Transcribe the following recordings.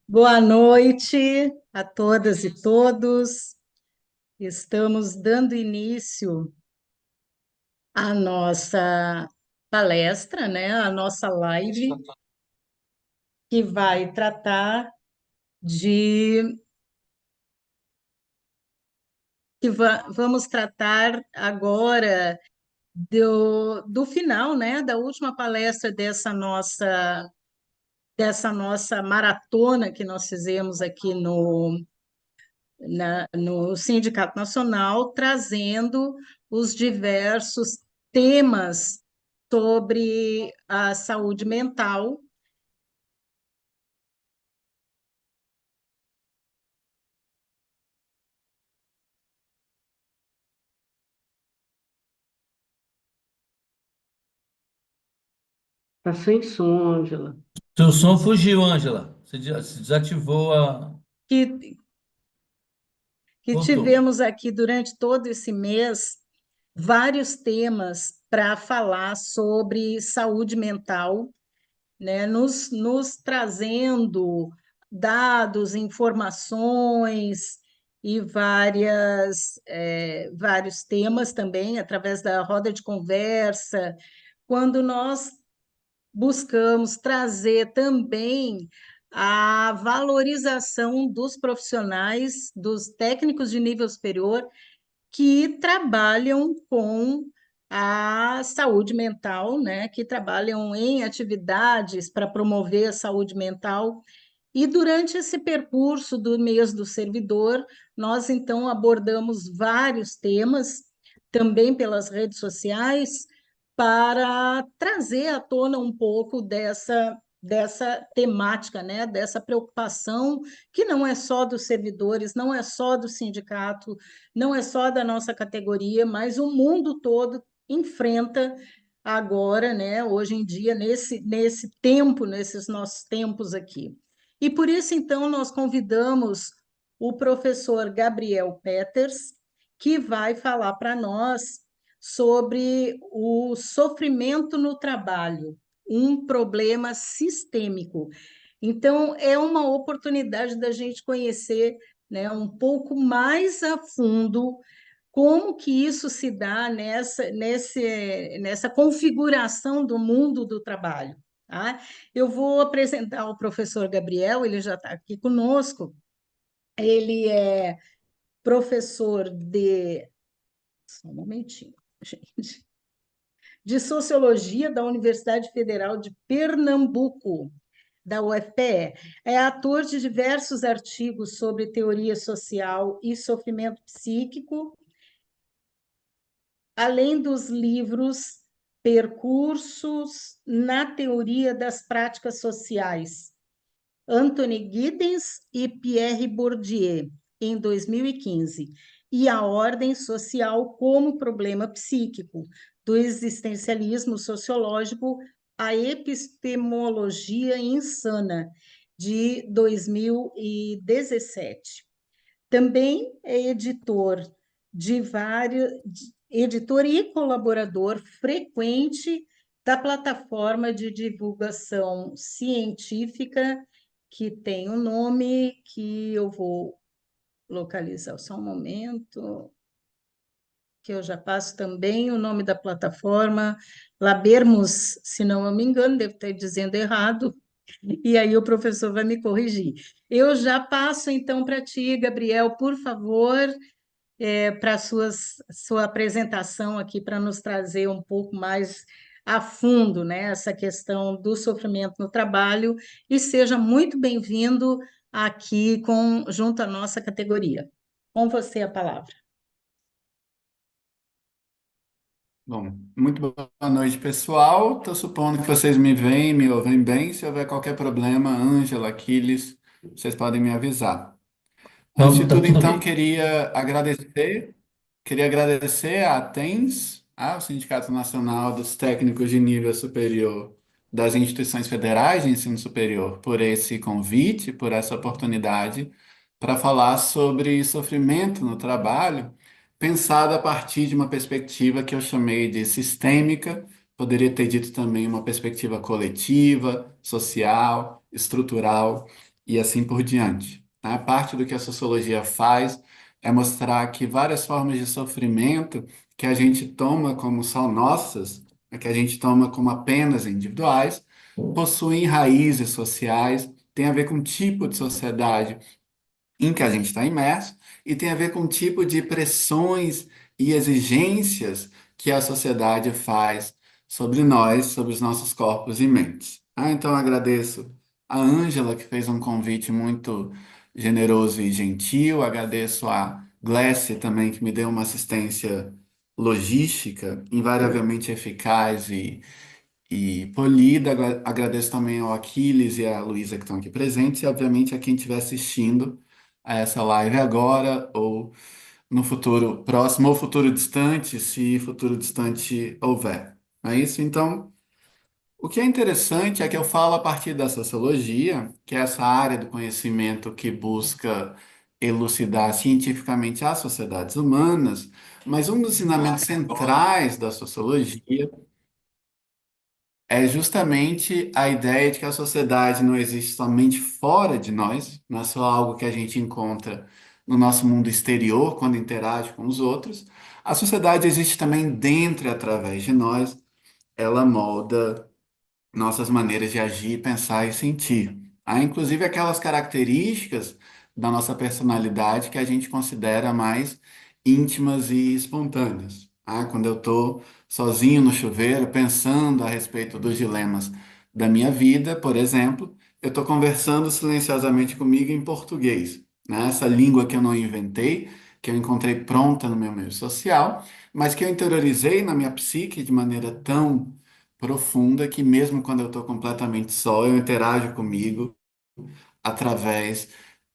Boa noite a todas e todos. Estamos dando início à nossa palestra, né? A nossa live, que vai tratar de vamos tratar agora do final, né? Da última palestra dessa nossa maratona que nós fizemos aqui no Sindicato Nacional, trazendo os diversos temas sobre a saúde mental. Tá sem som, Ângela. Seu som fugiu, Ângela. Você desativou a. que, que Voltou. tivemos aqui durante todo esse mês vários temas para falar sobre saúde mental, né? Nos trazendo dados, informações e vários temas também, através da roda de conversa, quando nós buscamos trazer também a valorização dos profissionais, dos técnicos de nível superior que trabalham com a saúde mental, né? Que trabalham em atividades para promover a saúde mental. E durante esse percurso do mês do servidor, nós então abordamos vários temas, também pelas redes sociais, para trazer à tona um pouco dessa temática, né? Dessa preocupação que não é só dos servidores, não é só do sindicato, não é só da nossa categoria, mas o mundo todo enfrenta agora, né? Hoje em dia, nesse tempo, nesses nossos tempos aqui. E por isso, então, nós convidamos o professor Gabriel Peters, que vai falar para nós sobre o sofrimento no trabalho, um problema sistêmico. Então, é uma oportunidade da gente conhecer, né, um pouco mais a fundo como que isso se dá nessa configuração do mundo do trabalho. Tá? Eu vou apresentar o professor Gabriel, ele já está aqui conosco. Ele é professor de. Só um momentinho, gente. De Sociologia da Universidade Federal de Pernambuco, da UFPE. É autor de diversos artigos sobre teoria social e sofrimento psíquico, além dos livros Percursos na Teoria das Práticas Sociais, Anthony Giddens e Pierre Bourdieu, em 2015, e A Ordem Social como Problema Psíquico, do Existencialismo Sociológico à Epistemologia Insana, de 2017. Também é editor e colaborador frequente da plataforma de divulgação científica, que tem um nome que eu vou localizar só um momento, que eu já passo também o nome da plataforma, Labermus, se não eu me engano, devo estar dizendo errado, e aí o professor vai me corrigir. Eu já passo então para ti, Gabriel, por favor, para a sua apresentação aqui, para nos trazer um pouco mais a fundo, né, essa questão do sofrimento no trabalho, e seja muito bem-vindo aqui junto à nossa categoria. Com você a palavra. Bom, muito boa noite, pessoal. Estou supondo que vocês me veem, me ouvem bem. Se houver qualquer problema, Ângela, Aquiles, vocês podem me avisar. Antes Não, de tá tudo, tudo então, bem. queria agradecer à ATENS, ao Sindicato Nacional dos Técnicos de Nível Superior das Instituições Federais de Ensino Superior, por esse convite, por essa oportunidade para falar sobre sofrimento no trabalho, pensado a partir de uma perspectiva que eu chamei de sistêmica, poderia ter dito também uma perspectiva coletiva, social, estrutural. e assim por diante. Né? Parte do que a sociologia faz é mostrar que várias formas de sofrimento que a gente toma como só nossas, né, que a gente toma como apenas individuais, possuem raízes sociais, tem a ver com o tipo de sociedade em que a gente está imerso e tem a ver com o tipo de pressões e exigências que a sociedade faz sobre nós, sobre os nossos corpos e mentes. Então, eu agradeço a Ângela, que fez um convite muito generoso e gentil, agradeço a Glécia também, que me deu uma assistência logística invariavelmente eficaz e polida. Agradeço também ao Aquiles e à Luísa que estão aqui presentes, e obviamente a quem estiver assistindo a essa live agora, ou no futuro próximo, ou futuro distante, se futuro distante houver. Não é isso? Então, o que é interessante é que eu falo a partir da sociologia, que é essa área do conhecimento que busca elucidar cientificamente as sociedades humanas, mas um dos ensinamentos centrais da sociologia é justamente a ideia de que a sociedade não existe somente fora de nós, não é só algo que a gente encontra no nosso mundo exterior quando interage com os outros. A sociedade existe também dentro e através de nós. Ela molda nossas maneiras de agir, pensar e sentir. Há inclusive aquelas características da nossa personalidade que a gente considera mais íntimas e espontâneas. Quando eu estou sozinho no chuveiro, pensando a respeito dos dilemas da minha vida, por exemplo, eu estou conversando silenciosamente comigo em português, né? Essa língua que eu não inventei, que eu encontrei pronta no meu meio social, mas que eu interiorizei na minha psique de maneira tão profunda que mesmo quando eu estou completamente só, eu interajo comigo através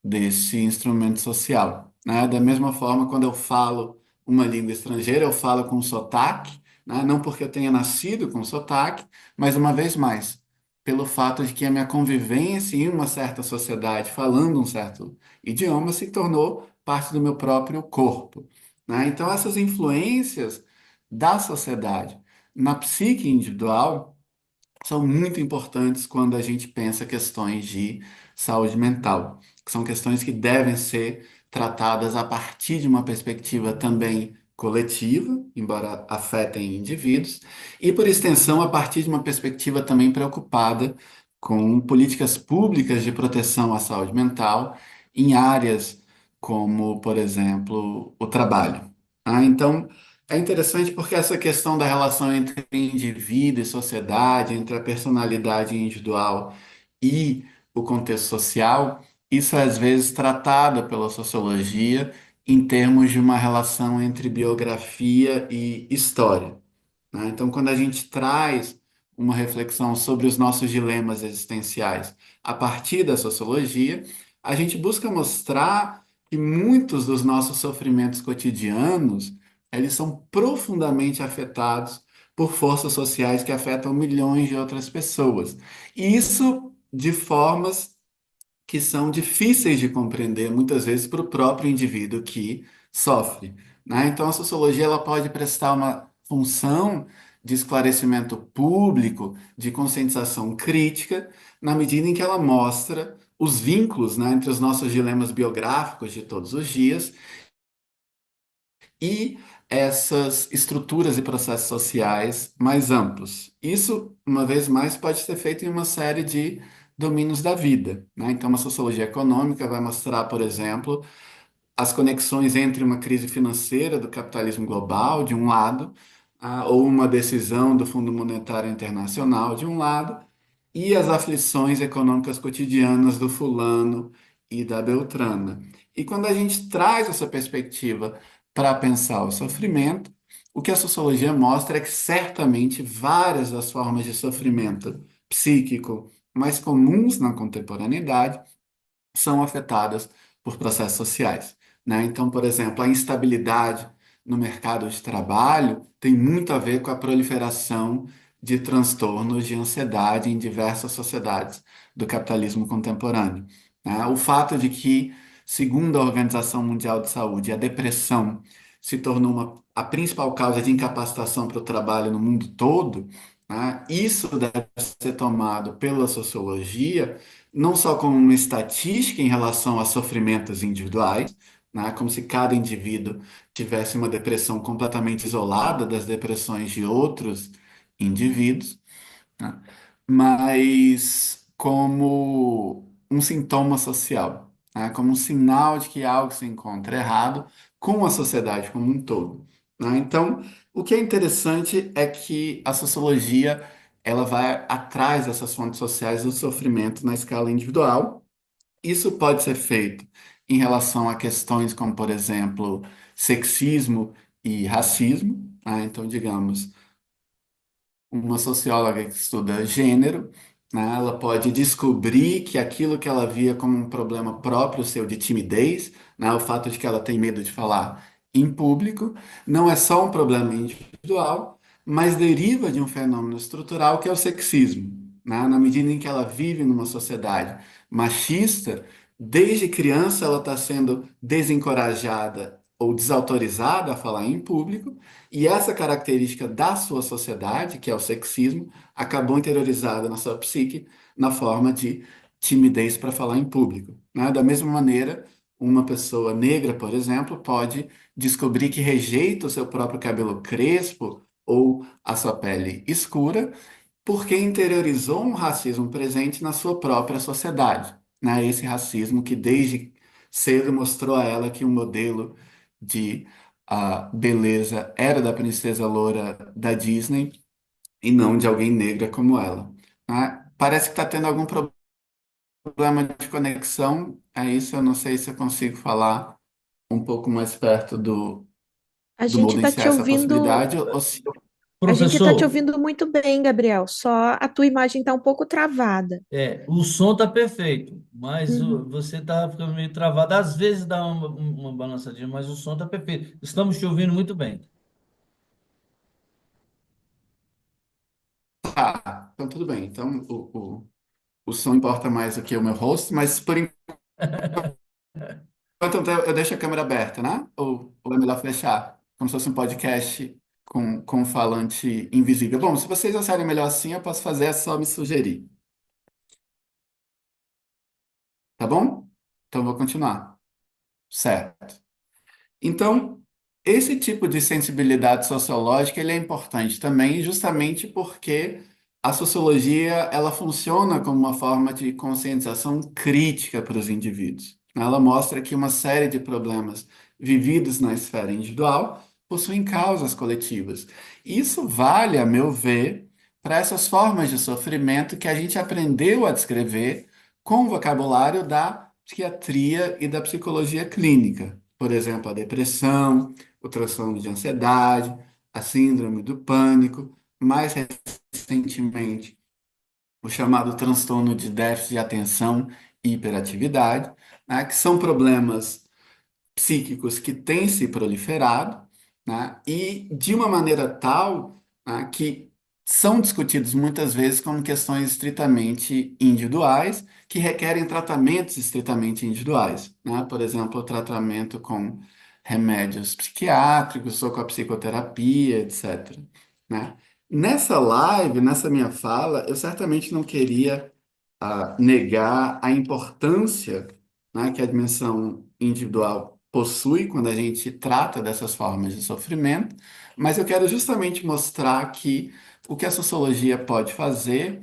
desse instrumento social, né? Da mesma forma, quando eu falo uma língua estrangeira, eu falo com sotaque, né? Não porque eu tenha nascido com sotaque, mas uma vez mais, pelo fato de que a minha convivência em uma certa sociedade, falando um certo idioma, se tornou parte do meu próprio corpo, né? Então, essas influências da sociedade na psique individual são muito importantes quando a gente pensa questões de saúde mental, que são questões que devem ser tratadas a partir de uma perspectiva também coletiva, embora afetem indivíduos, e por extensão a partir de uma perspectiva também preocupada com políticas públicas de proteção à saúde mental em áreas como, por exemplo, o trabalho. Então, é interessante porque essa questão da relação entre indivíduo e sociedade, entre a personalidade individual e o contexto social, isso é às vezes tratado pela sociologia em termos de uma relação entre biografia e história, né? Então, quando a gente traz uma reflexão sobre os nossos dilemas existenciais a partir da sociologia, a gente busca mostrar que muitos dos nossos sofrimentos cotidianos, eles são profundamente afetados por forças sociais que afetam milhões de outras pessoas. E isso de formas que são difíceis de compreender muitas vezes para o próprio indivíduo que sofre, né? Então, a sociologia ela pode prestar uma função de esclarecimento público, de conscientização crítica, na medida em que ela mostra os vínculos, né, entre os nossos dilemas biográficos de todos os dias e essas estruturas e processos sociais mais amplos. Isso, uma vez mais, pode ser feito em uma série de domínios da vida, né? Então, uma sociologia econômica vai mostrar, por exemplo, as conexões entre uma crise financeira do capitalismo global, de um lado, ou uma decisão do Fundo Monetário Internacional, de um lado, e as aflições econômicas cotidianas do fulano e da Beltrana. E quando a gente traz essa perspectiva para pensar o sofrimento, o que a sociologia mostra é que certamente várias das formas de sofrimento psíquico mais comuns na contemporaneidade são afetadas por processos sociais, né? Então, por exemplo, a instabilidade no mercado de trabalho tem muito a ver com a proliferação de transtornos de ansiedade em diversas sociedades do capitalismo contemporâneo, né? O fato de que, segundo a Organização Mundial de Saúde, a depressão se tornou a principal causa de incapacitação para o trabalho no mundo todo, né? Isso deve ser tomado pela sociologia não só como uma estatística em relação a sofrimentos individuais, né, como se cada indivíduo tivesse uma depressão completamente isolada das depressões de outros indivíduos, né, mas como um sintoma social, né, como um sinal de que algo se encontra errado com a sociedade como um todo, né? Então, o que é interessante é que a sociologia ela vai atrás dessas fontes sociais do sofrimento na escala individual. Isso pode ser feito em relação a questões como, por exemplo, sexismo e racismo, né? Então, digamos, uma socióloga que estuda gênero, né, ela pode descobrir que aquilo que ela via como um problema próprio seu de timidez, né, o fato de que ela tem medo de falar em público, não é só um problema individual, mas deriva de um fenômeno estrutural que é o sexismo, né? Na medida em que ela vive numa sociedade machista, desde criança ela está sendo desencorajada ou desautorizada a falar em público, e essa característica da sua sociedade, que é o sexismo, acabou interiorizada na sua psique na forma de timidez para falar em público, né? Da mesma maneira, uma pessoa negra, por exemplo, pode descobrir que rejeita o seu próprio cabelo crespo ou a sua pele escura, porque interiorizou um racismo presente na sua própria sociedade, né? Esse racismo que desde cedo mostrou a ela que o modelo de beleza era da princesa loura da Disney e não de alguém negra como ela, né? Parece que está tendo algum problema de conexão, é isso, eu não sei se eu consigo falar um pouco mais perto A do gente está Moldenciar te essa ouvindo, possibilidade, ou se a gente está te Professor, ouvindo muito bem, Gabriel. Só a tua imagem está um pouco travada. o som tá perfeito, mas Uhum. você tá ficando meio travado. Às vezes dá uma balançadinha, mas o som tá perfeito. Estamos te ouvindo muito bem. então tudo bem. Então o som importa mais do que o meu rosto, mas por enquanto eu deixo a câmera aberta, né? Ou é melhor fechar? Como se fosse um podcast com um falante invisível. Bom, se vocês acharem melhor assim, eu posso fazer, é só me sugerir. Tá bom? Então vou continuar. Certo. Então, esse tipo de sensibilidade sociológica ele é importante também, justamente porque a sociologia ela funciona como uma forma de conscientização crítica para os indivíduos. Ela mostra que uma série de problemas vividos na esfera individual possuem causas coletivas. Isso vale, a meu ver, para essas formas de sofrimento que a gente aprendeu a descrever com o vocabulário da psiquiatria e da psicologia clínica. Por exemplo, a depressão, o transtorno de ansiedade, a síndrome do pânico, mais recentemente, o chamado transtorno de déficit de atenção e hiperatividade, né, que são problemas psíquicos que têm se proliferado, né, e de uma maneira tal, né, que são discutidos muitas vezes como questões estritamente individuais, que requerem tratamentos estritamente individuais, né? Por exemplo, o tratamento com remédios psiquiátricos ou com a psicoterapia, etc., né? Nessa live, nessa minha fala, eu certamente não queria negar a importância, né, que a dimensão individual possui quando a gente trata dessas formas de sofrimento, mas eu quero justamente mostrar que o que a sociologia pode fazer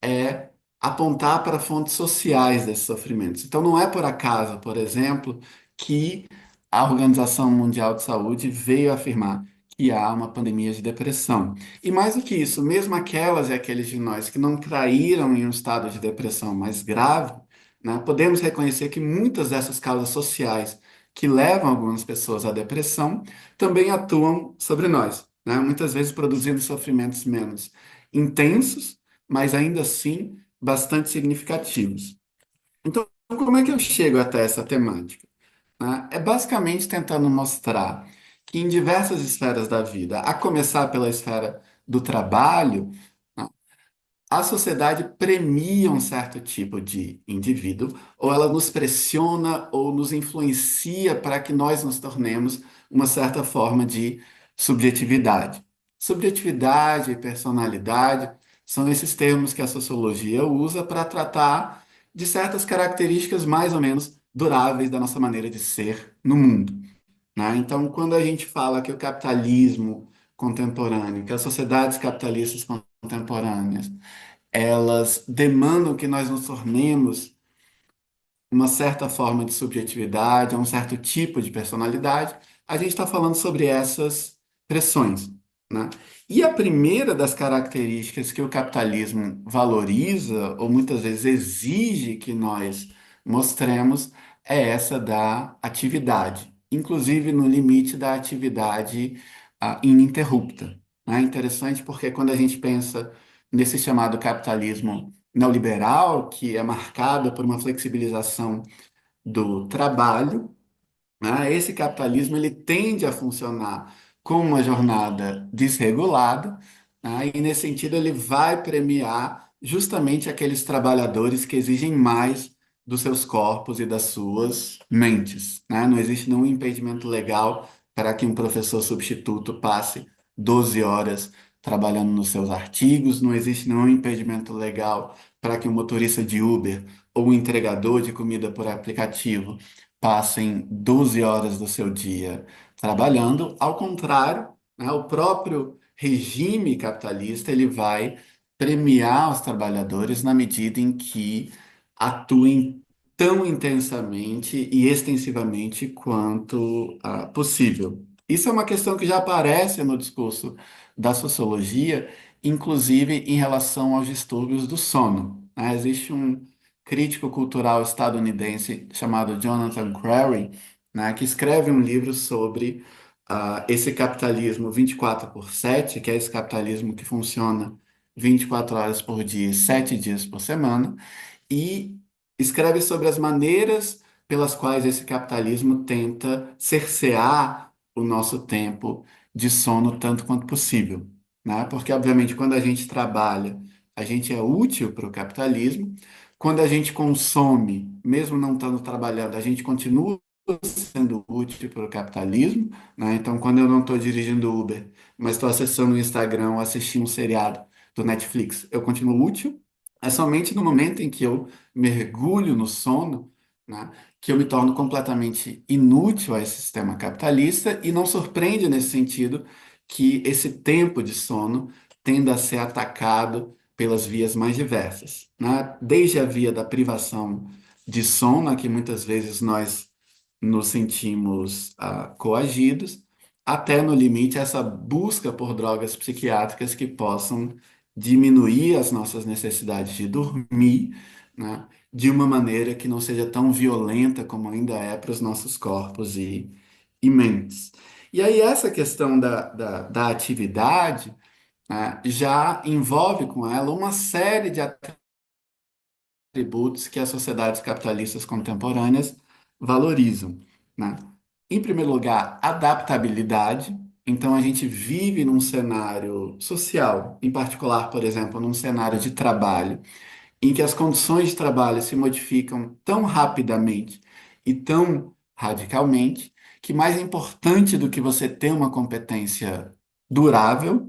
é apontar para fontes sociais desses sofrimentos. Então, não é por acaso, por exemplo, que a Organização Mundial de Saúde veio afirmar que há uma pandemia de depressão. E mais do que isso, mesmo aquelas e aqueles de nós que não caíram em um estado de depressão mais grave, né, podemos reconhecer que muitas dessas causas sociais que levam algumas pessoas à depressão também atuam sobre nós, né, muitas vezes produzindo sofrimentos menos intensos, mas ainda assim bastante significativos. Então, como é que eu chego até essa temática? Né? É basicamente tentando mostrar que em diversas esferas da vida, a começar pela esfera do trabalho, né, a sociedade premia um certo tipo de indivíduo, ou ela nos pressiona ou nos influencia para que nós nos tornemos uma certa forma de subjetividade. Subjetividade e personalidade são esses termos que a sociologia usa para tratar de certas características mais ou menos duráveis da nossa maneira de ser no mundo, né? Então, quando a gente fala que o capitalismo contemporâneo, que as sociedades capitalistas contemporâneas, elas demandam que nós nos tornemos uma certa forma de subjetividade, um certo tipo de personalidade, a gente está falando sobre essas pressões, né? E a primeira das características que o capitalismo valoriza, ou muitas vezes exige que nós mostremos, é essa da atividade, inclusive no limite da atividade ininterrupta, né? Interessante porque quando a gente pensa nesse chamado capitalismo neoliberal, que é marcado por uma flexibilização do trabalho, né? Esse capitalismo ele tende a funcionar como uma jornada desregulada, né? E nesse sentido ele vai premiar justamente aqueles trabalhadores que exigem mais dos seus corpos e das suas mentes, né? Não existe nenhum impedimento legal para que um professor substituto passe 12 horas trabalhando nos seus artigos, não existe nenhum impedimento legal para que um motorista de Uber ou um entregador de comida por aplicativo passem 12 horas do seu dia trabalhando. Ao contrário, né, o próprio regime capitalista ele vai premiar os trabalhadores na medida em que atuem tão intensamente e extensivamente quanto possível. Isso é uma questão que já aparece no discurso da sociologia, inclusive em relação aos distúrbios do sono, né? Existe um crítico cultural estadunidense chamado Jonathan Crary, né, que escreve um livro sobre esse capitalismo 24/7, que é esse capitalismo que funciona 24 horas por dia, 7 dias por semana, e escreve sobre as maneiras pelas quais esse capitalismo tenta cercear o nosso tempo de sono tanto quanto possível, né? Porque, obviamente, quando a gente trabalha, a gente é útil para o capitalismo. Quando a gente consome, mesmo não estando trabalhando, a gente continua sendo útil para o capitalismo, né? Então, quando eu não estou dirigindo Uber, mas estou acessando o Instagram ou assistindo um seriado do Netflix, eu continuo útil. É somente no momento em que eu mergulho no sono, né, que eu me torno completamente inútil a esse sistema capitalista, e não surpreende nesse sentido que esse tempo de sono tenda a ser atacado pelas vias mais diversas, né? Desde a via da privação de sono, a que muitas vezes nós nos sentimos coagidos, até no limite essa busca por drogas psiquiátricas que possam diminuir as nossas necessidades de dormir, né, de uma maneira que não seja tão violenta como ainda é para os nossos corpos e mentes. E aí essa questão da atividade, né, já envolve com ela uma série de atributos que as sociedades capitalistas contemporâneas valorizam, né? Em primeiro lugar, adaptabilidade. Então, a gente vive num cenário social, em particular, por exemplo, num cenário de trabalho, em que as condições de trabalho se modificam tão rapidamente e tão radicalmente, que mais importante do que você ter uma competência durável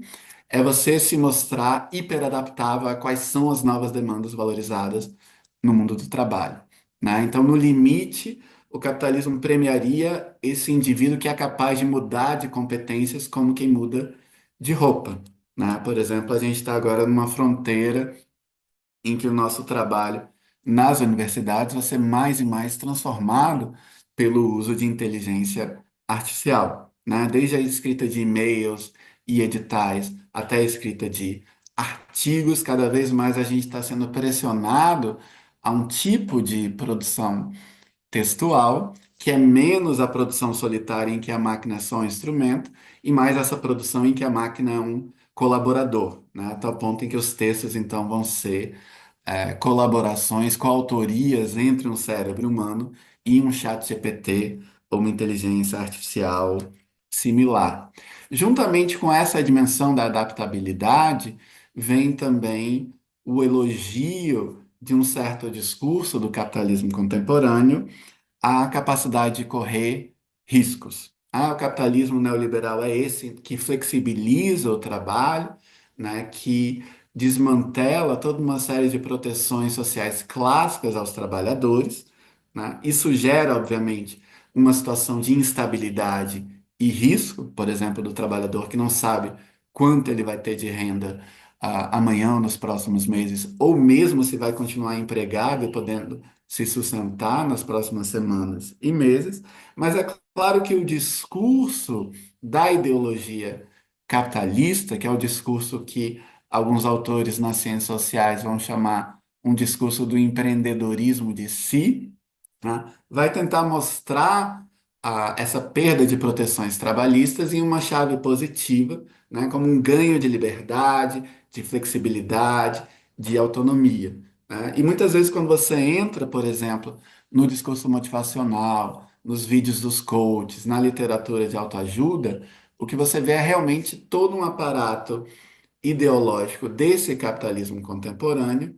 é você se mostrar hiperadaptável a quais são as novas demandas valorizadas no mundo do trabalho, né? Então, no limite, o capitalismo premiaria esse indivíduo que é capaz de mudar de competências como quem muda de roupa, né? Por exemplo, a gente está agora numa fronteira em que o nosso trabalho nas universidades vai ser mais e mais transformado pelo uso de inteligência artificial, né? Desde a escrita de e-mails e editais até a escrita de artigos, cada vez mais a gente está sendo pressionado a um tipo de produção textual, que é menos a produção solitária em que a máquina é só um instrumento, e mais essa produção em que a máquina é um colaborador, né? Até o ponto em que os textos, então, vão ser colaborações, coautorias entre um cérebro humano e um chat GPT ou uma inteligência artificial similar. Juntamente com essa dimensão da adaptabilidade, vem também o elogio de um certo discurso do capitalismo contemporâneo, a capacidade de correr riscos. O capitalismo neoliberal é esse que flexibiliza o trabalho, né, que desmantela toda uma série de proteções sociais clássicas aos trabalhadores, né? Isso gera, obviamente, uma situação de instabilidade e risco, por exemplo, do trabalhador que não sabe quanto ele vai ter de renda amanhã ou nos próximos meses, ou mesmo se vai continuar empregado e podendo se sustentar nas próximas semanas e meses. Mas é claro que o discurso da ideologia capitalista, que é o discurso que alguns autores nas ciências sociais vão chamar um discurso do empreendedorismo de si, né? Vai tentar mostrar essa perda de proteções trabalhistas em uma chave positiva, né? Como um ganho de liberdade, de flexibilidade, de autonomia, né? E muitas vezes, quando você entra, por exemplo, no discurso motivacional, nos vídeos dos coaches, na literatura de autoajuda, o que você vê é realmente todo um aparato ideológico desse capitalismo contemporâneo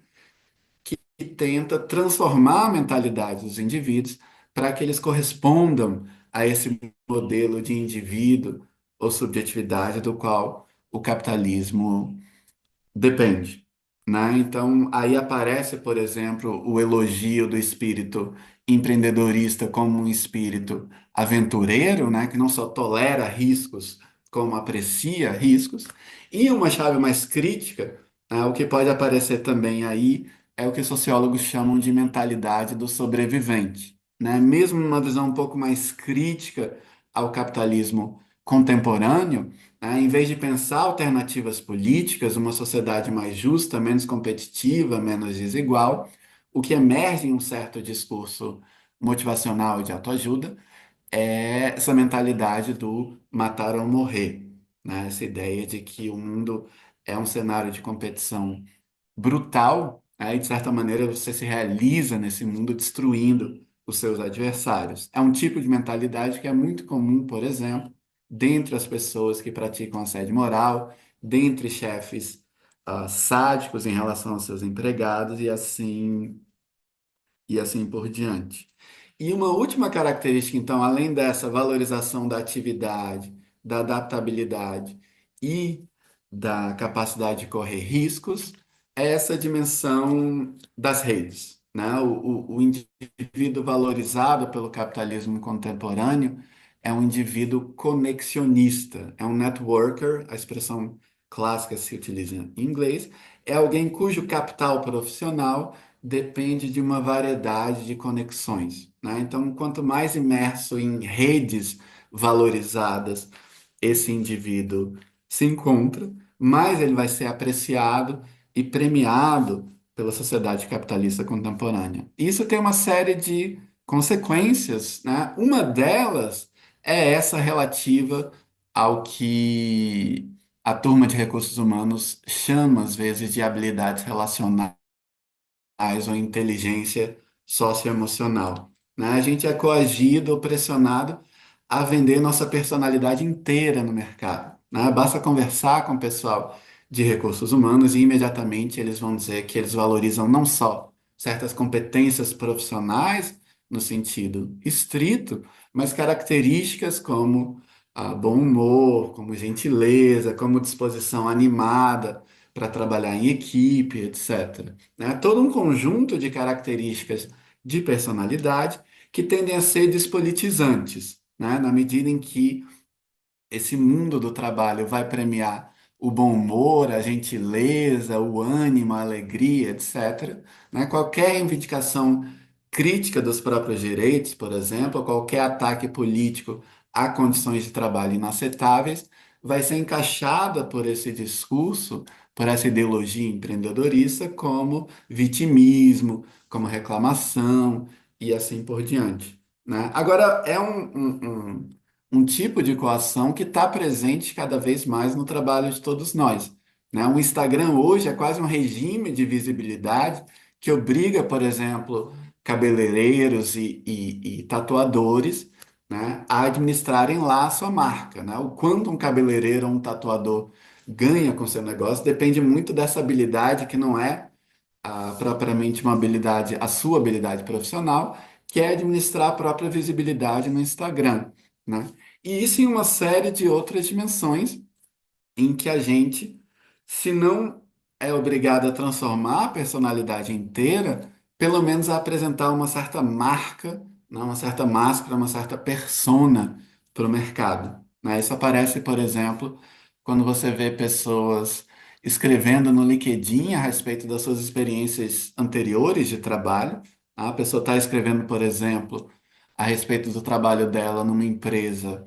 que tenta transformar a mentalidade dos indivíduos para que eles correspondam a esse modelo de indivíduo ou subjetividade do qual o capitalismo depende, né? Então, aí aparece, por exemplo, o elogio do espírito empreendedorista como um espírito aventureiro, né? Que não só tolera riscos, como aprecia riscos. E uma chave mais crítica, né? O que pode aparecer também aí é o que sociólogos chamam de mentalidade do sobrevivente, né? Mesmo numa visão um pouco mais crítica ao capitalismo contemporâneo, né? Em vez de pensar alternativas políticas, uma sociedade mais justa, menos competitiva, menos desigual, o que emerge em um certo discurso motivacional e de autoajuda é essa mentalidade do matar ou morrer, né? Essa ideia de que o mundo é um cenário de competição brutal, aí de certa maneira você se realiza nesse mundo destruindo os seus adversários. É um tipo de mentalidade que é muito comum, por exemplo, dentre as pessoas que praticam assédio moral, dentre chefes sádicos em relação aos seus empregados e assim por diante. E uma última característica, então, além dessa valorização da atividade, da adaptabilidade e da capacidade de correr riscos, é essa dimensão das redes, né? O indivíduo valorizado pelo capitalismo contemporâneo é um indivíduo conexionista, é um networker, a expressão clássica se utiliza em inglês, é alguém cujo capital profissional depende de uma variedade de conexões, né? Então, quanto mais imerso em redes valorizadas esse indivíduo se encontra, mais ele vai ser apreciado e premiado pela sociedade capitalista contemporânea. Isso tem uma série de consequências, né? Uma delas é essa relativa ao que a turma de recursos humanos chama, às vezes, de habilidades relacionais ou inteligência socioemocional, né? A gente é coagido ou pressionado a vender nossa personalidade inteira no mercado, né? Basta conversar com o pessoal de recursos humanos e imediatamente eles vão dizer que eles valorizam não só certas competências profissionais no sentido estrito, mas características como bom humor, como gentileza, como disposição animada para trabalhar em equipe, etc, né? Todo um conjunto de características de personalidade que tendem a ser despolitizantes, né? Na medida em que esse mundo do trabalho vai premiar o bom humor, a gentileza, o ânimo, a alegria, etc., né? Qualquer reivindicação crítica dos próprios direitos, por exemplo, qualquer ataque político a condições de trabalho inaceitáveis, vai ser encaixada por esse discurso, por essa ideologia empreendedorista, como vitimismo, como reclamação e assim por diante, né? Agora, é um tipo de coação que está presente cada vez mais no trabalho de todos nós, né? O Instagram hoje é quase um regime de visibilidade que obriga, por exemplo, cabeleireiros e tatuadores, né, a administrarem lá a sua marca, né? O quanto um cabeleireiro ou um tatuador ganha com seu negócio depende muito dessa habilidade que não é propriamente uma habilidade, a sua habilidade profissional, que é administrar a própria visibilidade no Instagram, né? E isso em uma série de outras dimensões em que a gente, se não é obrigado a transformar a personalidade inteira, pelo menos a apresentar uma certa marca, né, uma certa máscara, uma certa persona para o mercado, né? Isso aparece, por exemplo, quando você vê pessoas escrevendo no LinkedIn a respeito das suas experiências anteriores de trabalho. A pessoa está escrevendo, por exemplo, a respeito do trabalho dela numa empresa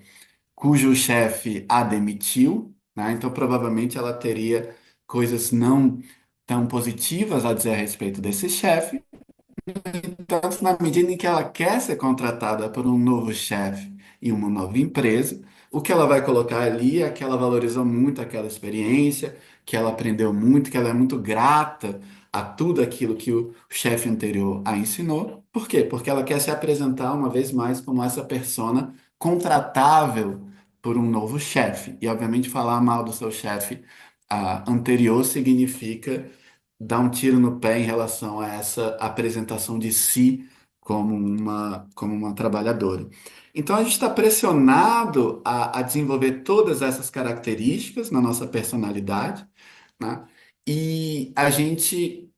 cujo chefe a demitiu, né? Então, provavelmente ela teria coisas não tão positivas a dizer a respeito desse chefe. Tanto na medida em que ela quer ser contratada por um novo chefe e uma nova empresa, o que ela vai colocar ali é que ela valorizou muito aquela experiência, que ela aprendeu muito, que ela é muito grata a tudo aquilo que o chefe anterior a ensinou. Por quê? Porque ela quer se apresentar uma vez mais como essa persona contratável por um novo chefe. E, obviamente, falar mal do seu chefe anterior significa dar um tiro no pé em relação a essa apresentação de si como uma trabalhadora. Então, a gente está pressionado a desenvolver todas essas características na nossa personalidade, né? E a gente,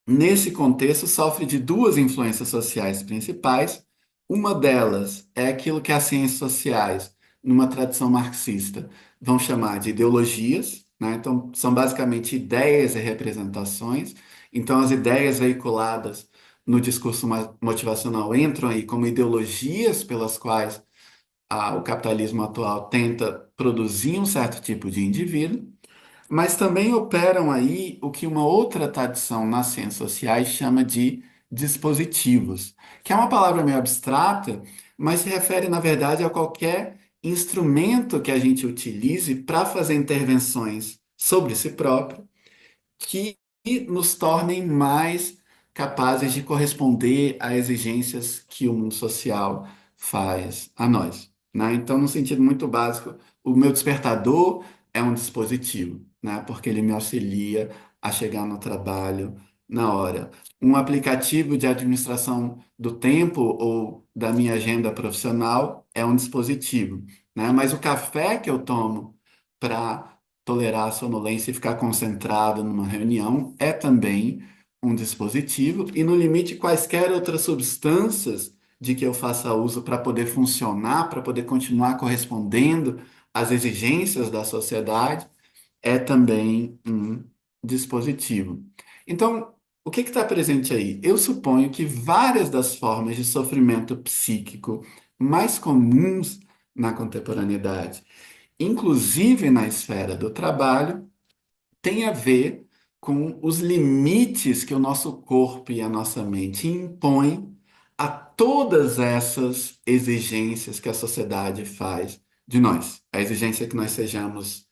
nesse contexto, sofre de duas influências sociais principais. Uma delas é aquilo que as ciências sociais, numa tradição marxista, vão chamar de ideologias, né? Então, são basicamente ideias e representações. Então, as ideias veiculadas no discurso motivacional entram aí como ideologias pelas quais o capitalismo atual tenta produzir um certo tipo de indivíduo. Mas também operam aí o que uma outra tradição nas ciências sociais chama de dispositivos, que é uma palavra meio abstrata, mas se refere, na verdade, a qualquer instrumento que a gente utilize para fazer intervenções sobre si próprio que nos tornem mais capazes de corresponder a exigências que o mundo social faz a nós, né? Então, no sentido muito básico, o meu despertador é um dispositivo, né? Porque ele me auxilia a chegar no trabalho na hora. Um aplicativo de administração do tempo ou da minha agenda profissional é um dispositivo, né? Mas o café que eu tomo para tolerar a sonolência e ficar concentrado numa reunião é também um dispositivo, e no limite, quaisquer outras substâncias de que eu faça uso para poder funcionar, para poder continuar correspondendo às exigências da sociedade, é também um dispositivo. Então, o que está presente aí? Eu suponho que várias das formas de sofrimento psíquico mais comuns na contemporaneidade, inclusive na esfera do trabalho, tem a ver com os limites que o nosso corpo e a nossa mente impõem a todas essas exigências que a sociedade faz de nós. A exigência que nós sejamos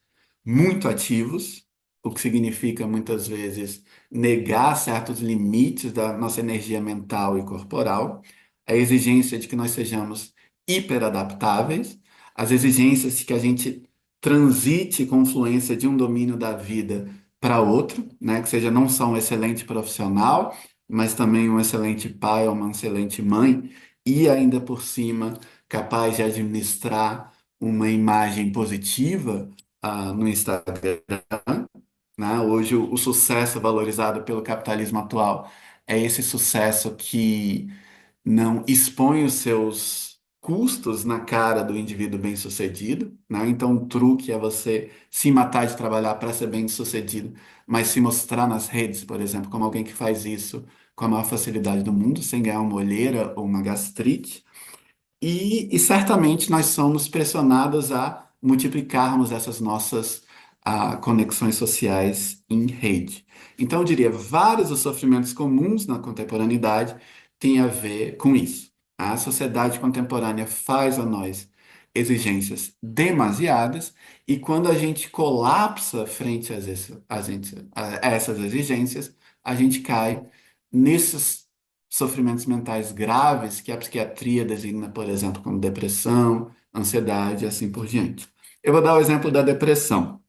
muito ativos, o que significa muitas vezes negar certos limites da nossa energia mental e corporal, a exigência de que nós sejamos hiperadaptáveis, as exigências de que a gente transite com fluência de um domínio da vida para outro, né? Que seja não só um excelente profissional, mas também um excelente pai ou uma excelente mãe, e ainda por cima capaz de administrar uma imagem positiva no Instagram, né? Hoje o sucesso valorizado pelo capitalismo atual é esse sucesso que não expõe os seus custos na cara do indivíduo bem-sucedido, né? Então, o truque é você se matar de trabalhar para ser bem-sucedido, mas se mostrar nas redes, por exemplo, como alguém que faz isso com a maior facilidade do mundo, sem ganhar uma olheira ou uma gastrite. E certamente nós somos pressionados a multiplicarmos essas nossas conexões sociais em rede. Então, eu diria, vários dos sofrimentos comuns na contemporaneidade têm a ver com isso. A sociedade contemporânea faz a nós exigências demasiadas, e quando a gente colapsa frente a essas exigências, a gente cai nesses sofrimentos mentais graves que a psiquiatria designa, por exemplo, como depressão, ansiedade e assim por diante. Eu vou dar o exemplo da depressão,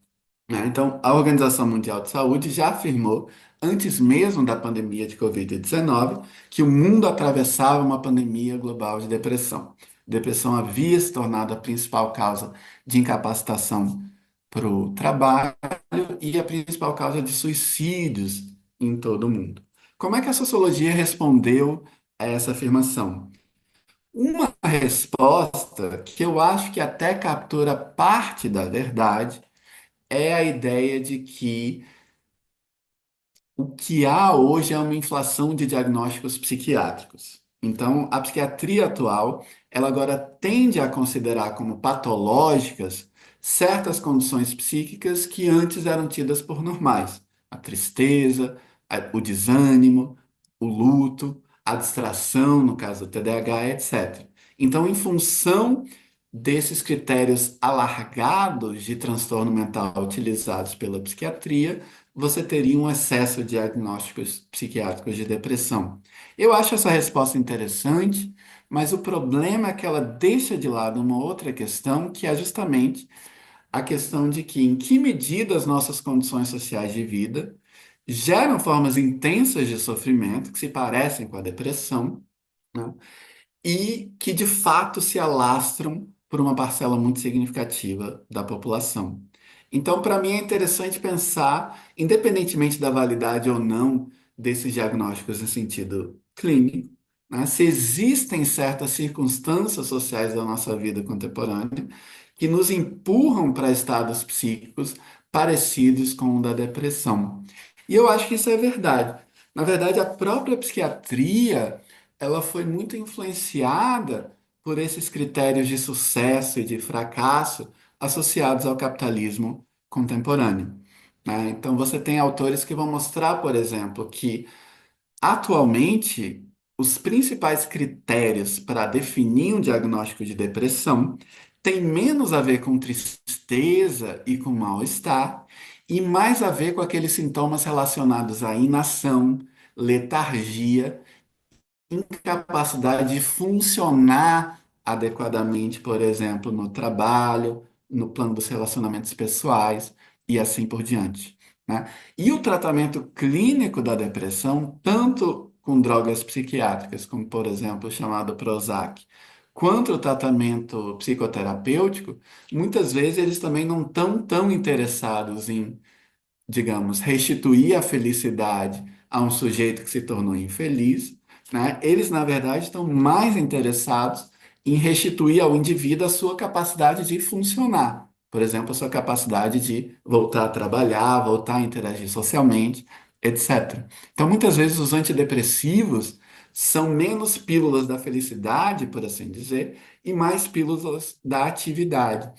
né? Então, a Organização Mundial de Saúde já afirmou, antes mesmo da pandemia de Covid-19, que o mundo atravessava uma pandemia global de depressão. Depressão havia se tornado a principal causa de incapacitação para o trabalho e a principal causa de suicídios em todo o mundo. Como é que a sociologia respondeu a essa afirmação? Uma resposta que eu acho que até captura parte da verdade é a ideia de que o que há hoje é uma inflação de diagnósticos psiquiátricos. Então, a psiquiatria atual, ela agora tende a considerar como patológicas certas condições psíquicas que antes eram tidas por normais. A tristeza, o desânimo, o luto, a distração, no caso do TDAH, etc. Então, em função desses critérios alargados de transtorno mental utilizados pela psiquiatria, você teria um excesso de diagnósticos psiquiátricos de depressão. Eu acho essa resposta interessante, mas o problema é que ela deixa de lado uma outra questão, que é justamente a questão de que, em que medida as nossas condições sociais de vida geram formas intensas de sofrimento que se parecem com a depressão, né? E que de fato se alastram por uma parcela muito significativa da população. Então, para mim, é interessante pensar, independentemente da validade ou não desses diagnósticos em sentido clínico, né, se existem certas circunstâncias sociais da nossa vida contemporânea que nos empurram para estados psíquicos parecidos com o da depressão. E eu acho que isso é verdade. Na verdade, a própria psiquiatria ela foi muito influenciada por esses critérios de sucesso e de fracasso associados ao capitalismo contemporâneo, né? Então, você tem autores que vão mostrar, por exemplo, que atualmente os principais critérios para definir um diagnóstico de depressão têm menos a ver com tristeza e com mal-estar e mais a ver com aqueles sintomas relacionados à inação, letargia, incapacidade de funcionar adequadamente, por exemplo, no trabalho, no plano dos relacionamentos pessoais e assim por diante, né? E o tratamento clínico da depressão, tanto com drogas psiquiátricas, como por exemplo o chamado Prozac, quanto o tratamento psicoterapêutico, muitas vezes eles também não estão tão interessados em, digamos, restituir a felicidade a um sujeito que se tornou infeliz, né? Eles, na verdade, estão mais interessados em restituir ao indivíduo a sua capacidade de funcionar. Por exemplo, a sua capacidade de voltar a trabalhar, voltar a interagir socialmente, etc. Então, muitas vezes, os antidepressivos são menos pílulas da felicidade, por assim dizer, e mais pílulas da atividade.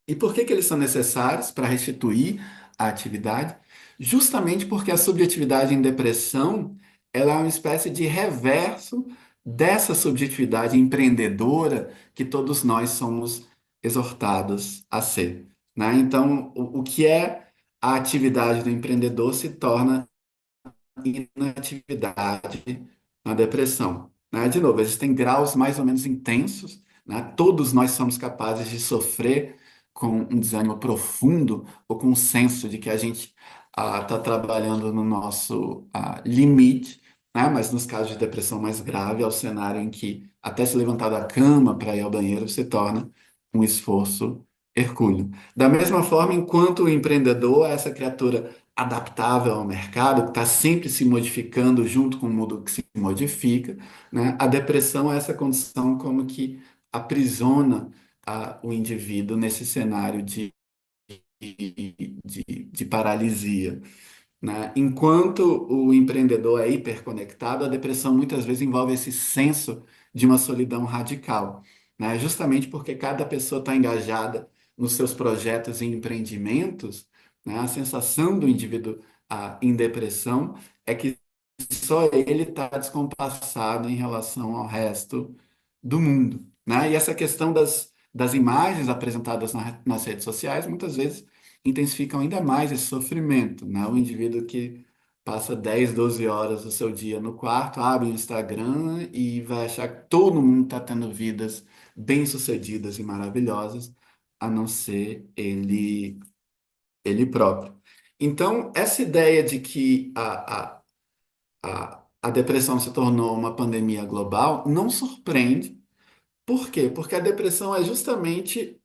E por que que eles são necessários para restituir a atividade? Justamente porque a subjetividade em depressão, ela é uma espécie de reverso dessa subjetividade empreendedora que todos nós somos exortados a ser, né? Então, o que é a atividade do empreendedor se torna inatividade na depressão, né? De novo, existem graus mais ou menos intensos, né? Todos nós somos capazes de sofrer com um desânimo profundo ou com um senso de que a gente está trabalhando no nosso limite, né? Mas nos casos de depressão mais grave, é o cenário em que até se levantar da cama para ir ao banheiro se torna um esforço hercúleo. Da mesma forma, enquanto o empreendedor é essa criatura adaptável ao mercado, que está sempre se modificando junto com o mundo que se modifica, né? A depressão é essa condição como que aprisiona o indivíduo nesse cenário de paralisia, né? Enquanto o empreendedor é hiperconectado, a depressão muitas vezes envolve esse senso de uma solidão radical, né? Justamente porque cada pessoa está engajada nos seus projetos e empreendimentos, né? A sensação do indivíduo em depressão é que só ele está descompassado em relação ao resto do mundo, né? E essa questão das imagens apresentadas nas redes sociais muitas vezes intensificam ainda mais esse sofrimento, né? O indivíduo que passa 10, 12 horas do seu dia no quarto, abre o Instagram e vai achar que todo mundo está tendo vidas bem-sucedidas e maravilhosas, a não ser ele próprio. Então, essa ideia de que a depressão se tornou uma pandemia global não surpreende. Por quê? Porque a depressão é justamente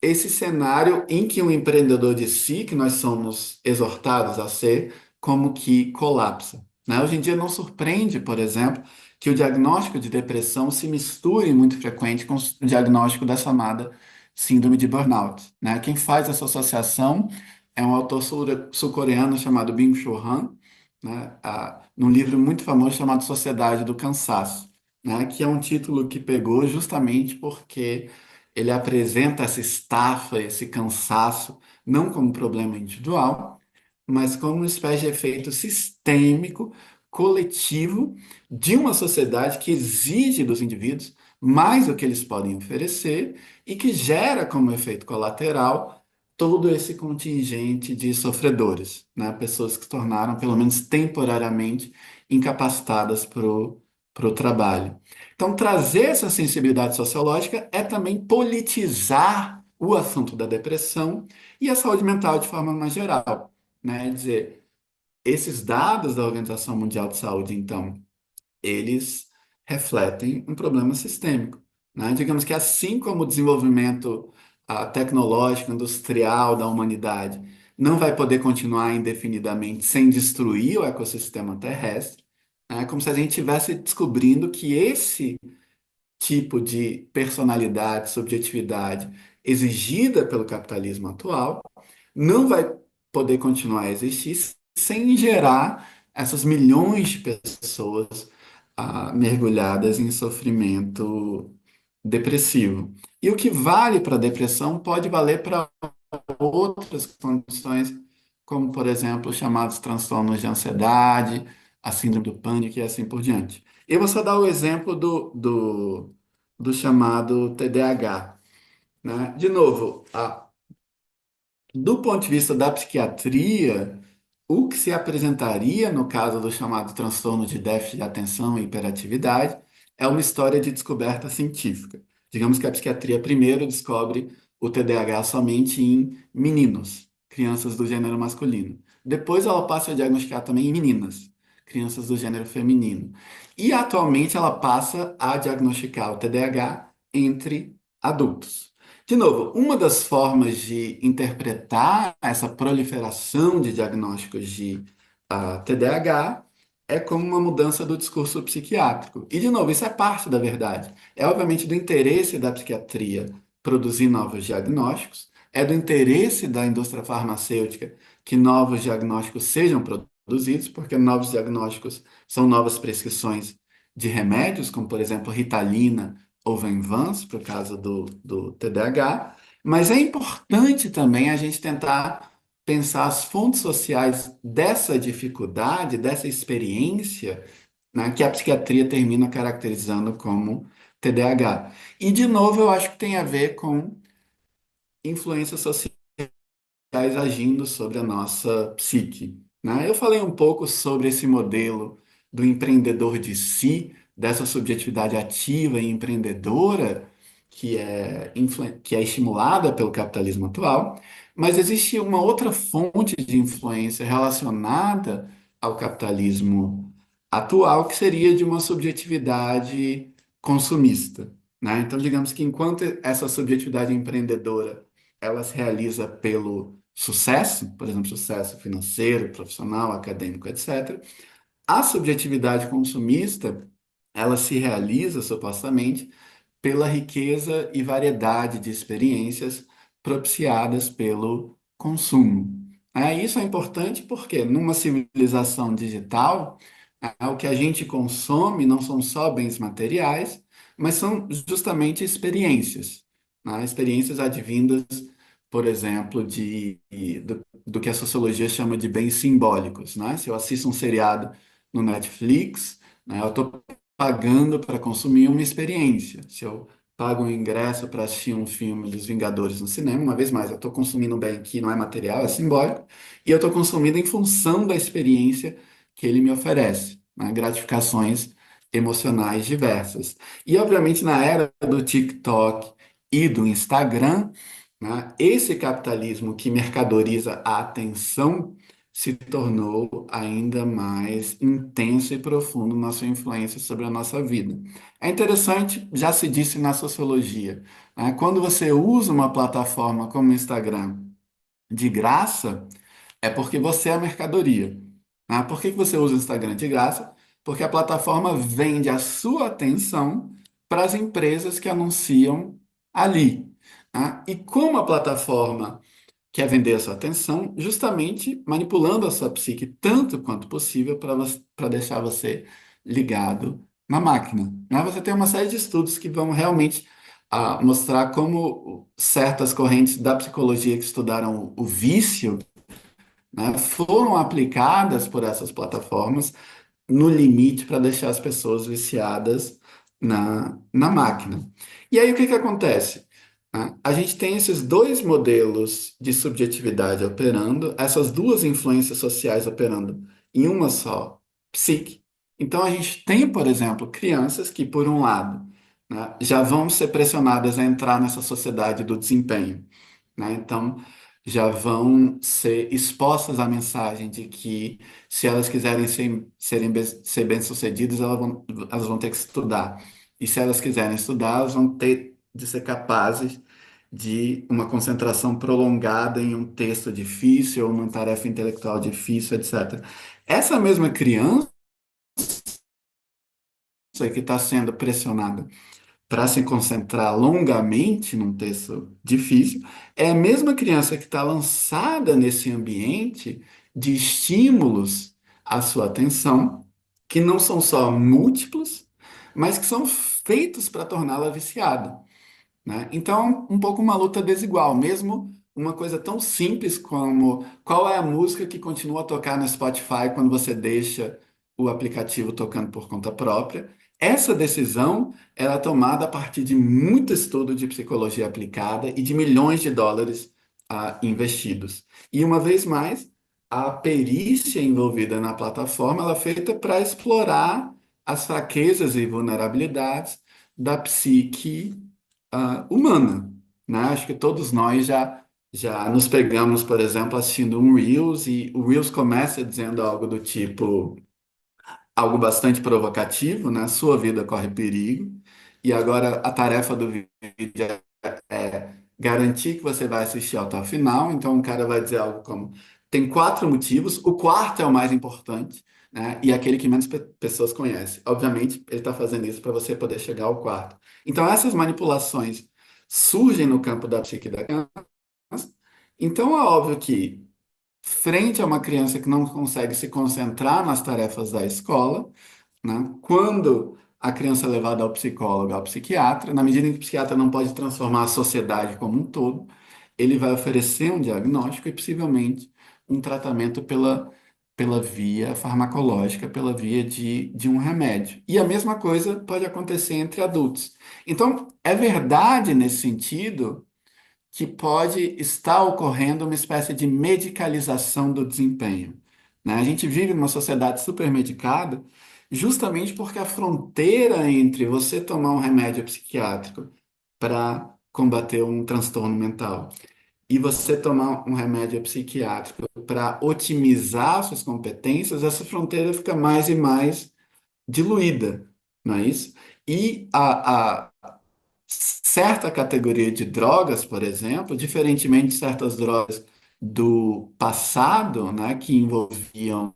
esse cenário em que um empreendedor de si, que nós somos exortados a ser, como que colapsa, né? Hoje em dia não surpreende, por exemplo, que o diagnóstico de depressão se misture muito frequente com o diagnóstico da chamada síndrome de burnout, né? Quem faz essa associação é um autor sul-coreano chamado Byung-Chul Han, né? Num livro muito famoso chamado Sociedade do Cansaço, né? Que é um título que pegou justamente porque ele apresenta essa estafa, esse cansaço, não como um problema individual, mas como uma espécie de efeito sistêmico, coletivo, de uma sociedade que exige dos indivíduos mais do que eles podem oferecer e que gera como efeito colateral todo esse contingente de sofredores, né? Pessoas que se tornaram, pelo menos temporariamente, incapacitadas para o trabalho. Então, trazer essa sensibilidade sociológica é também politizar o assunto da depressão e a saúde mental de forma mais geral, né? Quer dizer, esses dados da Organização Mundial de Saúde, então, eles refletem um problema sistêmico, né? Digamos que assim como o desenvolvimento tecnológico, industrial da humanidade não vai poder continuar indefinidamente sem destruir o ecossistema terrestre, é como se a gente estivesse descobrindo que esse tipo de personalidade, subjetividade exigida pelo capitalismo atual não vai poder continuar a existir sem gerar essas milhões de pessoas mergulhadas em sofrimento depressivo. E o que vale para a depressão pode valer para outras condições, como, por exemplo, os chamados transtornos de ansiedade, a síndrome do pânico e assim por diante. Eu vou só dar o exemplo do chamado TDAH, né? De novo, do ponto de vista da psiquiatria, o que se apresentaria no caso do chamado transtorno de déficit de atenção e hiperatividade é uma história de descoberta científica. Digamos que a psiquiatria primeiro descobre o TDAH somente em meninos, crianças do gênero masculino. Depois ela passa a diagnosticar também em meninas, crianças do gênero feminino. E atualmente ela passa a diagnosticar o TDAH entre adultos. De novo, uma das formas de interpretar essa proliferação de diagnósticos de TDAH é como uma mudança do discurso psiquiátrico. E, de novo, isso é parte da verdade. É, obviamente, do interesse da psiquiatria produzir novos diagnósticos, é do interesse da indústria farmacêutica que novos diagnósticos sejam produzidos, porque novos diagnósticos são novas prescrições de remédios, como, por exemplo, Ritalina ou Venvance, para o caso do TDAH, mas é importante também a gente tentar pensar as fontes sociais dessa dificuldade, dessa experiência, né, que a psiquiatria termina caracterizando como TDAH. E, de novo, eu acho que tem a ver com influências sociais agindo sobre a nossa psique, né? Eu falei um pouco sobre esse modelo do empreendedor de si, dessa subjetividade ativa e empreendedora que é estimulada pelo capitalismo atual, mas existe uma outra fonte de influência relacionada ao capitalismo atual, que seria de uma subjetividade consumista, né? Então, digamos que enquanto essa subjetividade empreendedora ela se realiza pelo sucesso, por exemplo, sucesso financeiro, profissional, acadêmico, etc. A subjetividade consumista, ela se realiza supostamente pela riqueza e variedade de experiências propiciadas pelo consumo. Isso é importante porque numa civilização digital, o que a gente consome não são só bens materiais, mas são justamente experiências, né? Experiências advindas, por exemplo, do que a sociologia chama de bens simbólicos, né? Se eu assisto um seriado no Netflix, né, eu estou pagando para consumir uma experiência. Se eu pago um ingresso para assistir um filme dos Vingadores no cinema, uma vez mais, eu estou consumindo um bem que não é material, é simbólico, e eu estou consumindo em função da experiência que ele me oferece, né? Gratificações emocionais diversas. E, obviamente, na era do TikTok e do Instagram, né, esse capitalismo que mercadoriza a atenção se tornou ainda mais intenso e profundo na sua influência sobre a nossa vida. É interessante, já se disse na sociologia, né? Quando você usa uma plataforma como o Instagram de graça, é porque você é a mercadoria. Ah, por que que você usa o Instagram de graça? Porque a plataforma vende a sua atenção para as empresas que anunciam ali. Ah, e como a plataforma quer vender a sua atenção, justamente manipulando a sua psique tanto quanto possível para deixar você ligado na máquina. Né? Você tem uma série de estudos que vão realmente mostrar como certas correntes da psicologia que estudaram o vício, né, foram aplicadas por essas plataformas no limite para deixar as pessoas viciadas na máquina. E aí o que que acontece? A gente tem esses dois modelos de subjetividade operando, essas duas influências sociais operando em uma só psique. Então a gente tem, por exemplo, crianças que, por um lado, né, já vão ser pressionadas a entrar nessa sociedade do desempenho, né? Então, já vão ser expostas à mensagem de que, se elas quiserem ser bem-sucedidas, elas vão ter que estudar. E se elas quiserem estudar, elas vão ter de ser capazes de uma concentração prolongada em um texto difícil ou numa tarefa intelectual difícil, etc. Essa mesma criança que está sendo pressionada para se concentrar longamente num texto difícil, é a mesma criança que está lançada nesse ambiente de estímulos à sua atenção, que não são só múltiplos, mas que são feitos para torná-la viciada, né? Então, um pouco uma luta desigual, mesmo uma coisa tão simples como qual é a música que continua a tocar no Spotify quando você deixa o aplicativo tocando por conta própria. Essa decisão ela é tomada a partir de muito estudo de psicologia aplicada e de milhões de dólares investidos. E uma vez mais, a perícia envolvida na plataforma ela é feita para explorar as fraquezas e vulnerabilidades da psique humana, né? Acho que todos nós já nos pegamos, por exemplo, assistindo um Reels e o Reels começa dizendo algo do tipo, algo bastante provocativo, né? Sua vida corre perigo. E agora a tarefa do vídeo é garantir que você vai assistir até o final. Então, o cara vai dizer algo como: tem quatro motivos, o quarto é o mais importante, né? E aquele que menos pessoas conhecem. Obviamente, ele está fazendo isso para você poder chegar ao quarto. Então, essas manipulações surgem no campo da psique da criança. Então, é óbvio que, frente a uma criança que não consegue se concentrar nas tarefas da escola, né? Quando a criança é levada ao psicólogo, ao psiquiatra, na medida em que o psiquiatra não pode transformar a sociedade como um todo, ele vai oferecer um diagnóstico e possivelmente um tratamento pela via farmacológica, pela via de um remédio. E a mesma coisa pode acontecer entre adultos. Então, é verdade nesse sentido que pode estar ocorrendo uma espécie de medicalização do desempenho, né? A gente vive numa sociedade supermedicada justamente porque a fronteira entre você tomar um remédio psiquiátrico para combater um transtorno mental e você tomar um remédio psiquiátrico para otimizar suas competências, essa fronteira fica mais e mais diluída, não é isso? E certa categoria de drogas, por exemplo, diferentemente de certas drogas do passado, né, que envolviam,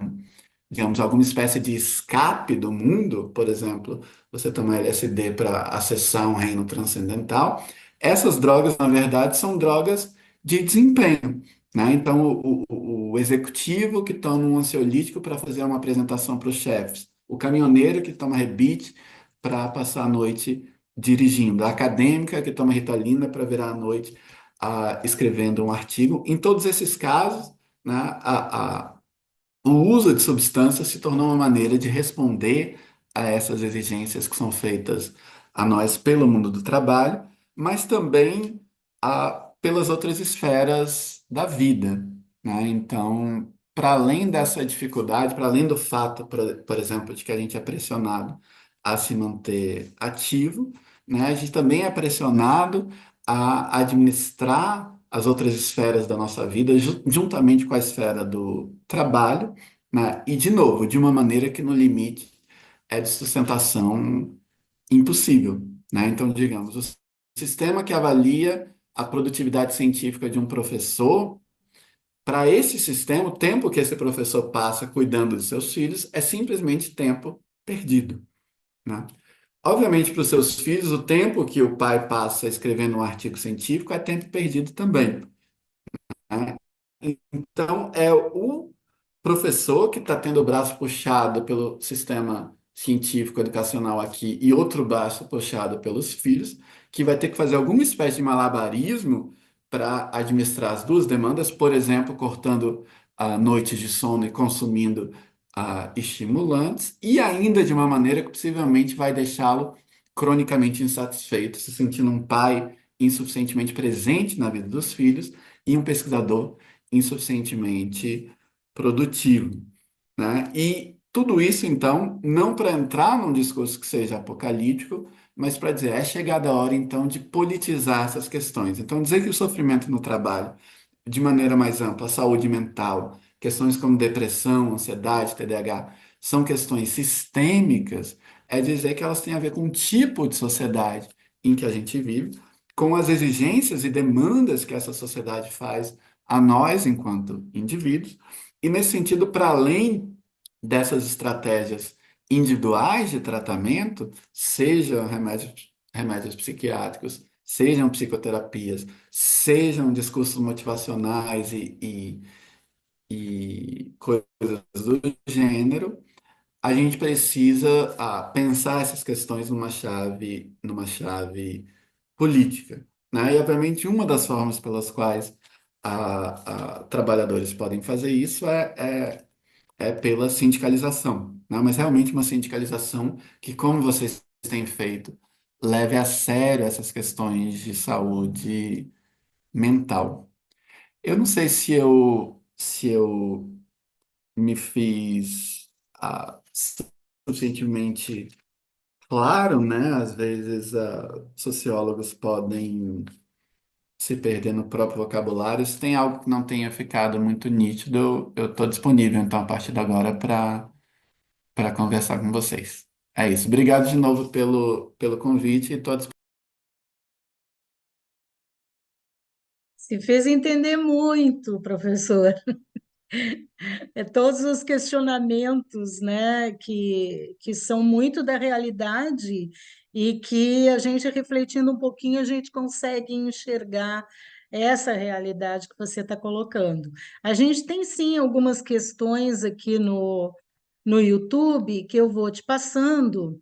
digamos, alguma espécie de escape do mundo, por exemplo, você toma LSD para acessar um reino transcendental, essas drogas, na verdade, são drogas de desempenho, né? Então, o executivo que toma um ansiolítico para fazer uma apresentação para os chefes, o caminhoneiro que toma rebite para passar a noite dirigindo, a acadêmica que toma Ritalina para virar a noite escrevendo um artigo. Em todos esses casos, né, o uso de substâncias se tornou uma maneira de responder a essas exigências que são feitas a nós pelo mundo do trabalho, mas também pelas outras esferas da vida, né? Então, para além dessa dificuldade, para além do fato, por exemplo, de que a gente é pressionado a se manter ativo, né? A gente também é pressionado a administrar as outras esferas da nossa vida, juntamente com a esfera do trabalho, né? E, de novo, de uma maneira que no limite é de sustentação impossível, né? Então, digamos, o sistema que avalia a produtividade científica de um professor, para esse sistema, o tempo que esse professor passa cuidando de seus filhos é simplesmente tempo perdido, né? Obviamente, para os seus filhos, o tempo que o pai passa escrevendo um artigo científico é tempo perdido também, né? Então, é o professor que está tendo o braço puxado pelo sistema científico educacional aqui e outro braço puxado pelos filhos, que vai ter que fazer alguma espécie de malabarismo para administrar as duas demandas, por exemplo, cortando noites de sono e consumindo estimulantes, e ainda de uma maneira que possivelmente vai deixá-lo cronicamente insatisfeito, se sentindo um pai insuficientemente presente na vida dos filhos e um pesquisador insuficientemente produtivo, né? E tudo isso, então, não para entrar num discurso que seja apocalíptico, mas para dizer, é chegada a hora, então, de politizar essas questões. Então, dizer que o sofrimento no trabalho, de maneira mais ampla, a saúde mental, questões como depressão, ansiedade, TDAH, são questões sistêmicas, é dizer que elas têm a ver com o tipo de sociedade em que a gente vive, com as exigências e demandas que essa sociedade faz a nós enquanto indivíduos, e nesse sentido, para além dessas estratégias individuais de tratamento, sejam remédios psiquiátricos, sejam psicoterapias, sejam discursos motivacionais e coisas do gênero, a gente precisa pensar essas questões numa chave política, né? E, obviamente, uma das formas pelas quais trabalhadores podem fazer isso é pela sindicalização, né? Mas realmente uma sindicalização que, como vocês têm feito, leve a sério essas questões de saúde mental. Eu não sei se eu me fiz suficientemente claro, né? Às vezes, sociólogos podem se perder no próprio vocabulário. Se tem algo que não tenha ficado muito nítido, eu estou disponível, então, a partir de agora, para conversar com vocês. É isso. Obrigado de novo pelo convite e estou à disposição. Se fez entender muito, professor. Todos os questionamentos, né, que são muito da realidade e que a gente refletindo um pouquinho, a gente consegue enxergar essa realidade que você está colocando. A gente tem sim algumas questões aqui no YouTube que eu vou te passando.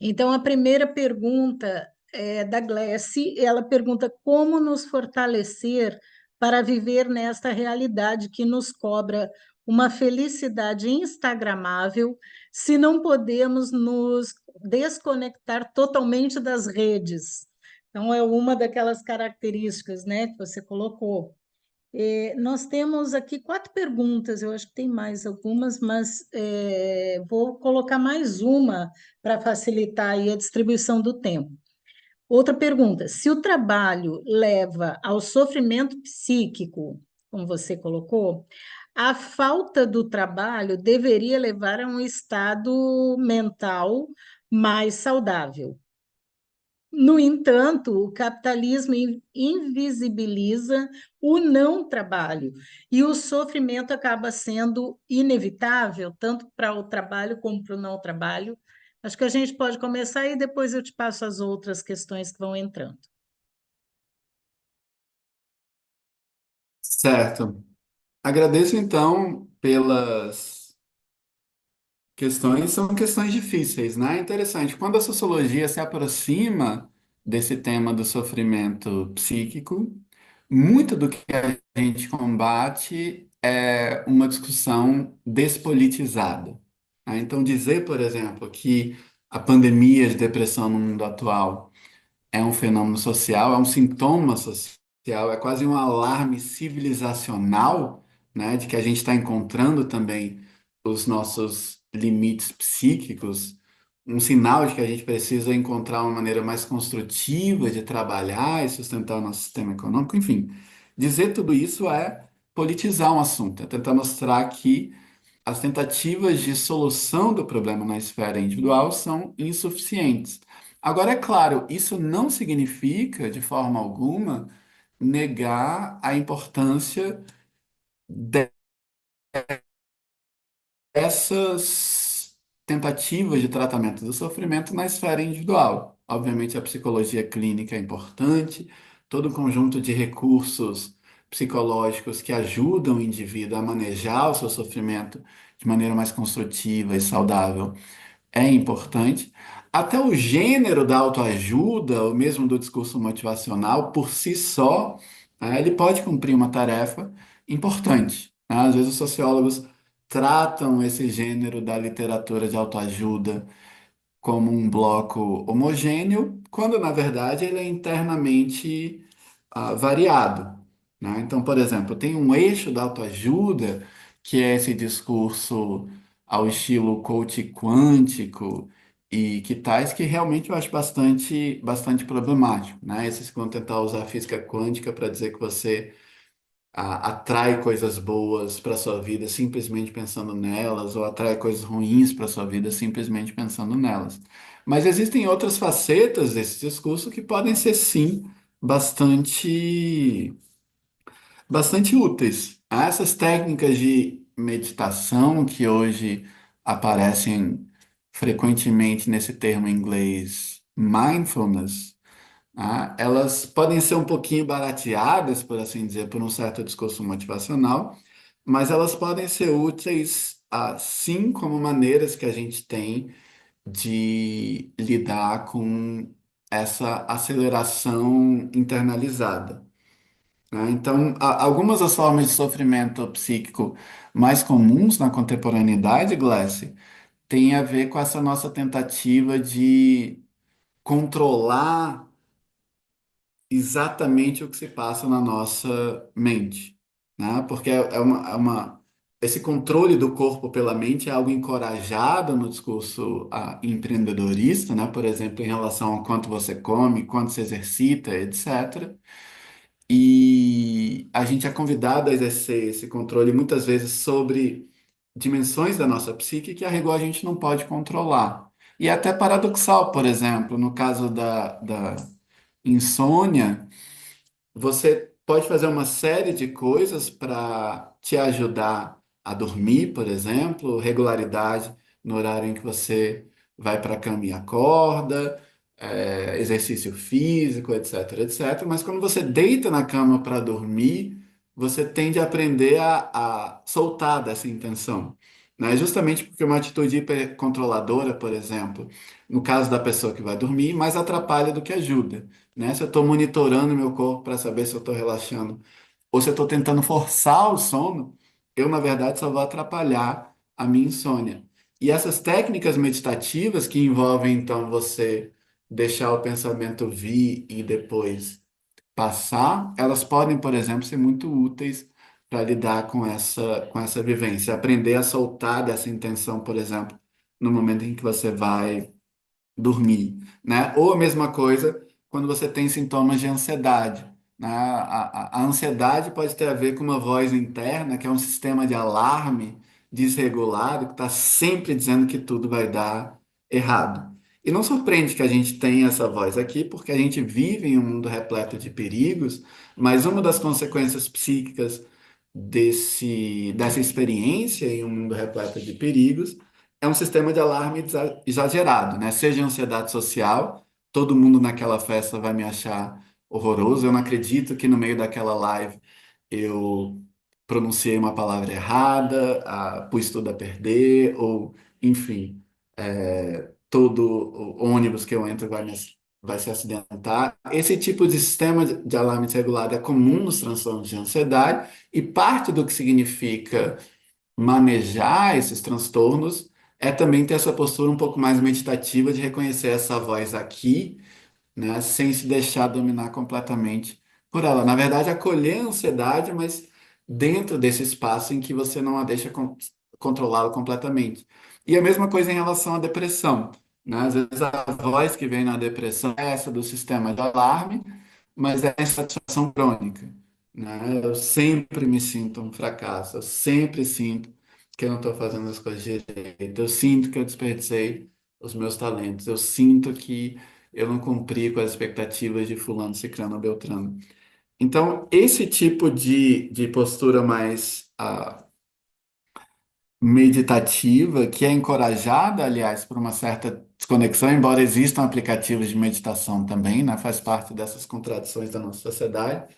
Então, a primeira pergunta é da Glécie, ela pergunta como nos fortalecer para viver nesta realidade que nos cobra uma felicidade instagramável, se não podemos nos desconectar totalmente das redes. Então, é uma daquelas características, né, que você colocou. Nós temos aqui 4 perguntas, eu acho que tem mais algumas, mas vou colocar mais uma para facilitar aí a distribuição do tempo. Outra pergunta: se o trabalho leva ao sofrimento psíquico, como você colocou, a falta do trabalho deveria levar a um estado mental mais saudável. No entanto, o capitalismo invisibiliza o não trabalho e o sofrimento acaba sendo inevitável, tanto para o trabalho como para o não trabalho. Acho que a gente pode começar e depois eu te passo as outras questões que vão entrando. Certo. Agradeço, então, pelas questões. São questões difíceis, né? É interessante. Quando a sociologia se aproxima desse tema do sofrimento psíquico, muito do que a gente combate é uma discussão despolitizada, né? Então, dizer, por exemplo, que a pandemia de depressão no mundo atual é um fenômeno social, é um sintoma social, é quase um alarme civilizacional, né, de que a gente está encontrando também os nossos limites psíquicos um sinal de que a gente precisa encontrar uma maneira mais construtiva de trabalhar e sustentar o nosso sistema econômico, enfim. Dizer tudo isso é politizar um assunto, é tentar mostrar que as tentativas de solução do problema na esfera individual são insuficientes. Agora, é claro, isso não significa, de forma alguma, negar a importância essas tentativas de tratamento do sofrimento na esfera individual. Obviamente, a psicologia clínica é importante, todo um conjunto de recursos psicológicos que ajudam o indivíduo a manejar o seu sofrimento de maneira mais construtiva e saudável é importante. Até o gênero da autoajuda, ou mesmo do discurso motivacional, por si só, ele pode cumprir uma tarefa importante, né? Às vezes os sociólogos tratam esse gênero da literatura de autoajuda como um bloco homogêneo, quando na verdade ele é internamente variado, né? Então, por exemplo, tem um eixo da autoajuda, que é esse discurso ao estilo coach quântico e que tais, que realmente eu acho bastante problemático, né? Esses que vão tentar usar a física quântica para dizer que você atrai coisas boas para sua vida simplesmente pensando nelas, ou atrai coisas ruins para sua vida simplesmente pensando nelas. Mas existem outras facetas desse discurso que podem ser, sim, bastante, bastante úteis. Há essas técnicas de meditação que hoje aparecem frequentemente nesse termo em inglês mindfulness, elas podem ser um pouquinho barateadas, por assim dizer, por um certo discurso motivacional, mas elas podem ser úteis, assim como maneiras que a gente tem de lidar com essa aceleração internalizada, né? Então, algumas das formas de sofrimento psíquico mais comuns na contemporaneidade, Glécio, têm a ver com essa nossa tentativa de controlar exatamente o que se passa na nossa mente, né? Porque esse controle do corpo pela mente é algo encorajado no discurso empreendedorista, né? Por exemplo, em relação ao quanto você come, quanto se exercita, etc. E a gente é convidado a exercer esse controle muitas vezes sobre dimensões da nossa psique que a rigor a gente não pode controlar. E é até paradoxal, por exemplo, no caso da insônia, você pode fazer uma série de coisas para te ajudar a dormir, por exemplo, regularidade no horário em que você vai para a cama e acorda, exercício físico, etc, etc. Mas quando você deita na cama para dormir, você tende a aprender a soltar dessa intenção, né? Justamente porque uma atitude hipercontroladora, por exemplo, no caso da pessoa que vai dormir, mais atrapalha do que ajuda, né? Se eu estou monitorando meu corpo para saber se eu estou relaxando ou se eu estou tentando forçar o sono, eu, na verdade, só vou atrapalhar a minha insônia. E essas técnicas meditativas que envolvem, então, você deixar o pensamento vir e depois passar, elas podem, por exemplo, ser muito úteis para lidar com essa vivência. Aprender a soltar dessa intenção, por exemplo, no momento em que você vai dormir, né? Ou a mesma coisa quando você tem sintomas de ansiedade, né? A ansiedade pode ter a ver com uma voz interna, que é um sistema de alarme desregulado, que está sempre dizendo que tudo vai dar errado. E não surpreende que a gente tenha essa voz aqui, porque a gente vive em um mundo repleto de perigos, mas uma das consequências psíquicas dessa experiência em um mundo repleto de perigos é um sistema de alarme exagerado, né? Seja ansiedade social, todo mundo naquela festa vai me achar horroroso. Eu não acredito que no meio daquela live eu pronunciei uma palavra errada, pus tudo a perder, ou, enfim, todo o ônibus que eu entro vai se acidentar. Esse tipo de sistema de alarme desregulado é comum nos transtornos de ansiedade, e parte do que significa manejar esses transtornos é também ter essa postura um pouco mais meditativa de reconhecer essa voz aqui, né, sem se deixar dominar completamente por ela. Na verdade, acolher a ansiedade, mas dentro desse espaço em que você não a deixa controlá-la completamente. E a mesma coisa em relação à depressão, né? Às vezes a voz que vem na depressão é essa do sistema de alarme, mas é a insatisfação crônica, né? Eu sempre me sinto um fracasso, eu sempre sinto que eu não estou fazendo as coisas direito, eu sinto que eu desperdicei os meus talentos, eu sinto que eu não cumpri com as expectativas de fulano, ciclano, beltrano. Então, esse tipo de postura mais meditativa, que é encorajada, aliás, por uma certa desconexão, embora existam aplicativos de meditação também, né, faz parte dessas contradições da nossa sociedade,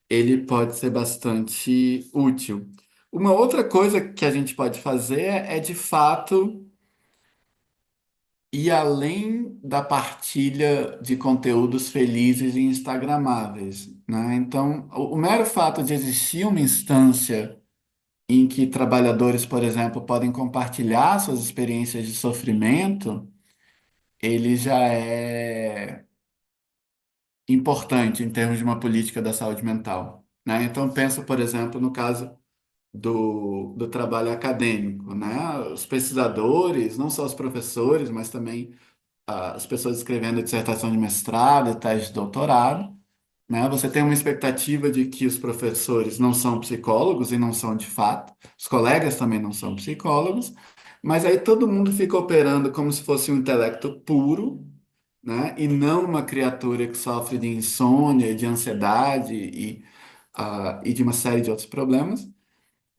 ele pode ser bastante útil. Uma outra coisa que a gente pode fazer é, de fato, ir além da partilha de conteúdos felizes e instagramáveis, né? Então, o mero fato de existir uma instância em que trabalhadores, por exemplo, podem compartilhar suas experiências de sofrimento, ele já é importante em termos de uma política da saúde mental, né? Então, penso, por exemplo, no caso do trabalho acadêmico, né? Os pesquisadores, não só os professores, mas também as pessoas escrevendo dissertação de mestrado e tese de doutorado, né? Você tem uma expectativa de que os professores não são psicólogos e não são de fato, os colegas também não são psicólogos, mas aí todo mundo fica operando como se fosse um intelecto puro, né? E não uma criatura que sofre de insônia, de ansiedade e de uma série de outros problemas.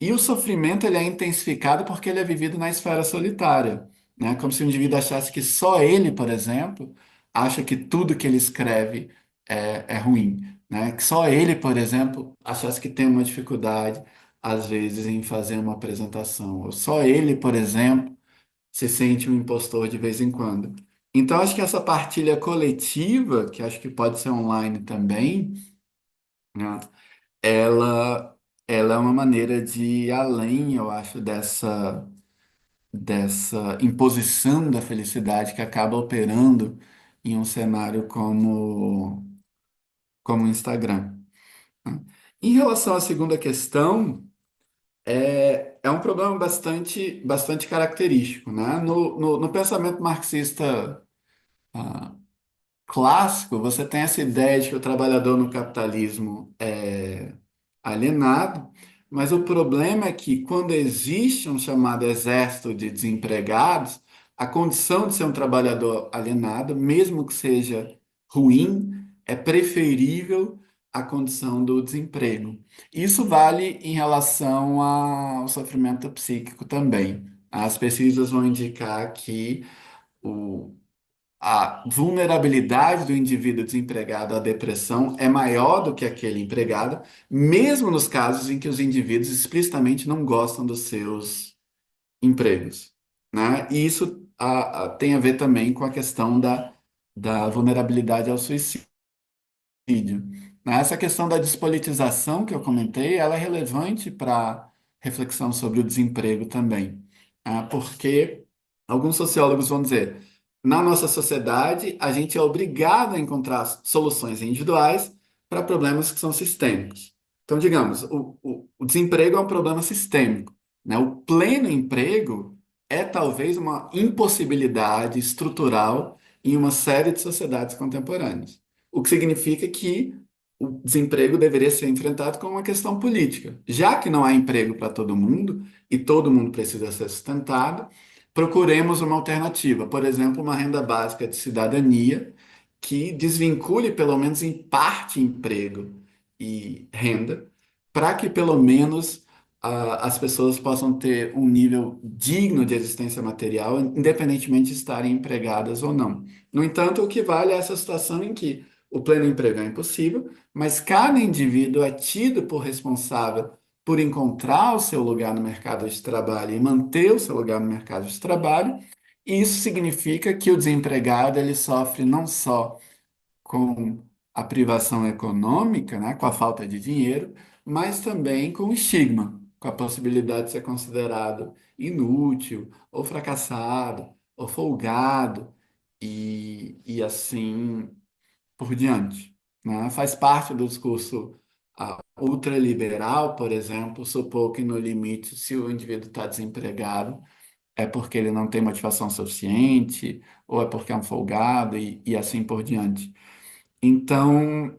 E o sofrimento ele é intensificado porque ele é vivido na esfera solitária, né? Como se o indivíduo achasse que só ele, por exemplo, acha que tudo que ele escreve é ruim, né? Que só ele, por exemplo, achasse que tem uma dificuldade, às vezes, em fazer uma apresentação. Ou só ele, por exemplo, se sente um impostor de vez em quando. Então, acho que essa partilha coletiva, que acho que pode ser online também, né? ela, ela é uma maneira de ir além, eu acho, dessa imposição da felicidade que acaba operando em um cenário como o Instagram, né? Em relação à segunda questão, é um problema bastante característico, né? No pensamento marxista clássico, você tem essa ideia de que o trabalhador no capitalismo é alienado, mas o problema é que quando existe um chamado exército de desempregados, a condição de ser um trabalhador alienado, mesmo que seja ruim, é preferível à condição do desemprego. Isso vale em relação ao sofrimento psíquico também. As pesquisas vão indicar que o a vulnerabilidade do indivíduo desempregado à depressão é maior do que aquele empregado, mesmo nos casos em que os indivíduos explicitamente não gostam dos seus empregos, né? E isso tem a ver também com a questão da vulnerabilidade ao suicídio, né? Essa questão da despolitização que eu comentei, ela é relevante para reflexão sobre o desemprego também, né? Porque alguns sociólogos vão dizer, na nossa sociedade, a gente é obrigado a encontrar soluções individuais para problemas que são sistêmicos. Então, digamos, o desemprego é um problema sistêmico, né? O pleno emprego é talvez uma impossibilidade estrutural em uma série de sociedades contemporâneas. O que significa que o desemprego deveria ser enfrentado como uma questão política. Já que não há emprego para todo mundo e todo mundo precisa ser sustentado, procuremos uma alternativa, por exemplo, uma renda básica de cidadania que desvincule, pelo menos em parte, emprego e renda, para que pelo menos as pessoas possam ter um nível digno de existência material, independentemente de estarem empregadas ou não. No entanto, o que vale é essa situação em que o pleno emprego é impossível, mas cada indivíduo é tido por responsável por encontrar o seu lugar no mercado de trabalho e manter o seu lugar no mercado de trabalho. E isso significa que o desempregado ele sofre não só com a privação econômica, né, com a falta de dinheiro, mas também com o estigma, com a possibilidade de ser considerado inútil, ou fracassado, ou folgado, e assim por diante, né? Faz parte do discurso ultraliberal, por exemplo, supor que no limite, se o indivíduo está desempregado, é porque ele não tem motivação suficiente, ou é porque é um folgado, e assim por diante. Então,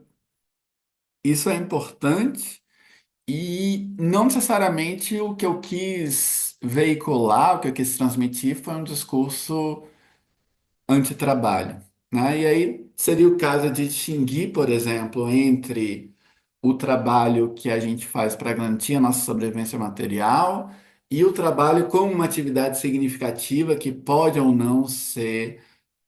isso é importante e não necessariamente o que eu quis veicular, o que eu quis transmitir foi um discurso antitrabalho, né? E aí seria o caso de distinguir, por exemplo, entre o trabalho que a gente faz para garantir a nossa sobrevivência material e o trabalho como uma atividade significativa que pode ou não ser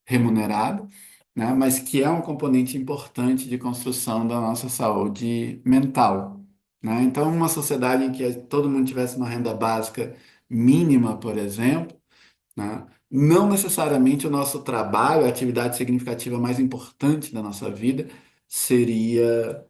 remunerado, né? Mas que é um componente importante de construção da nossa saúde mental, né? Então, uma sociedade em que todo mundo tivesse uma renda básica mínima, por exemplo, né? Não necessariamente o nosso trabalho, a atividade significativa mais importante da nossa vida, seria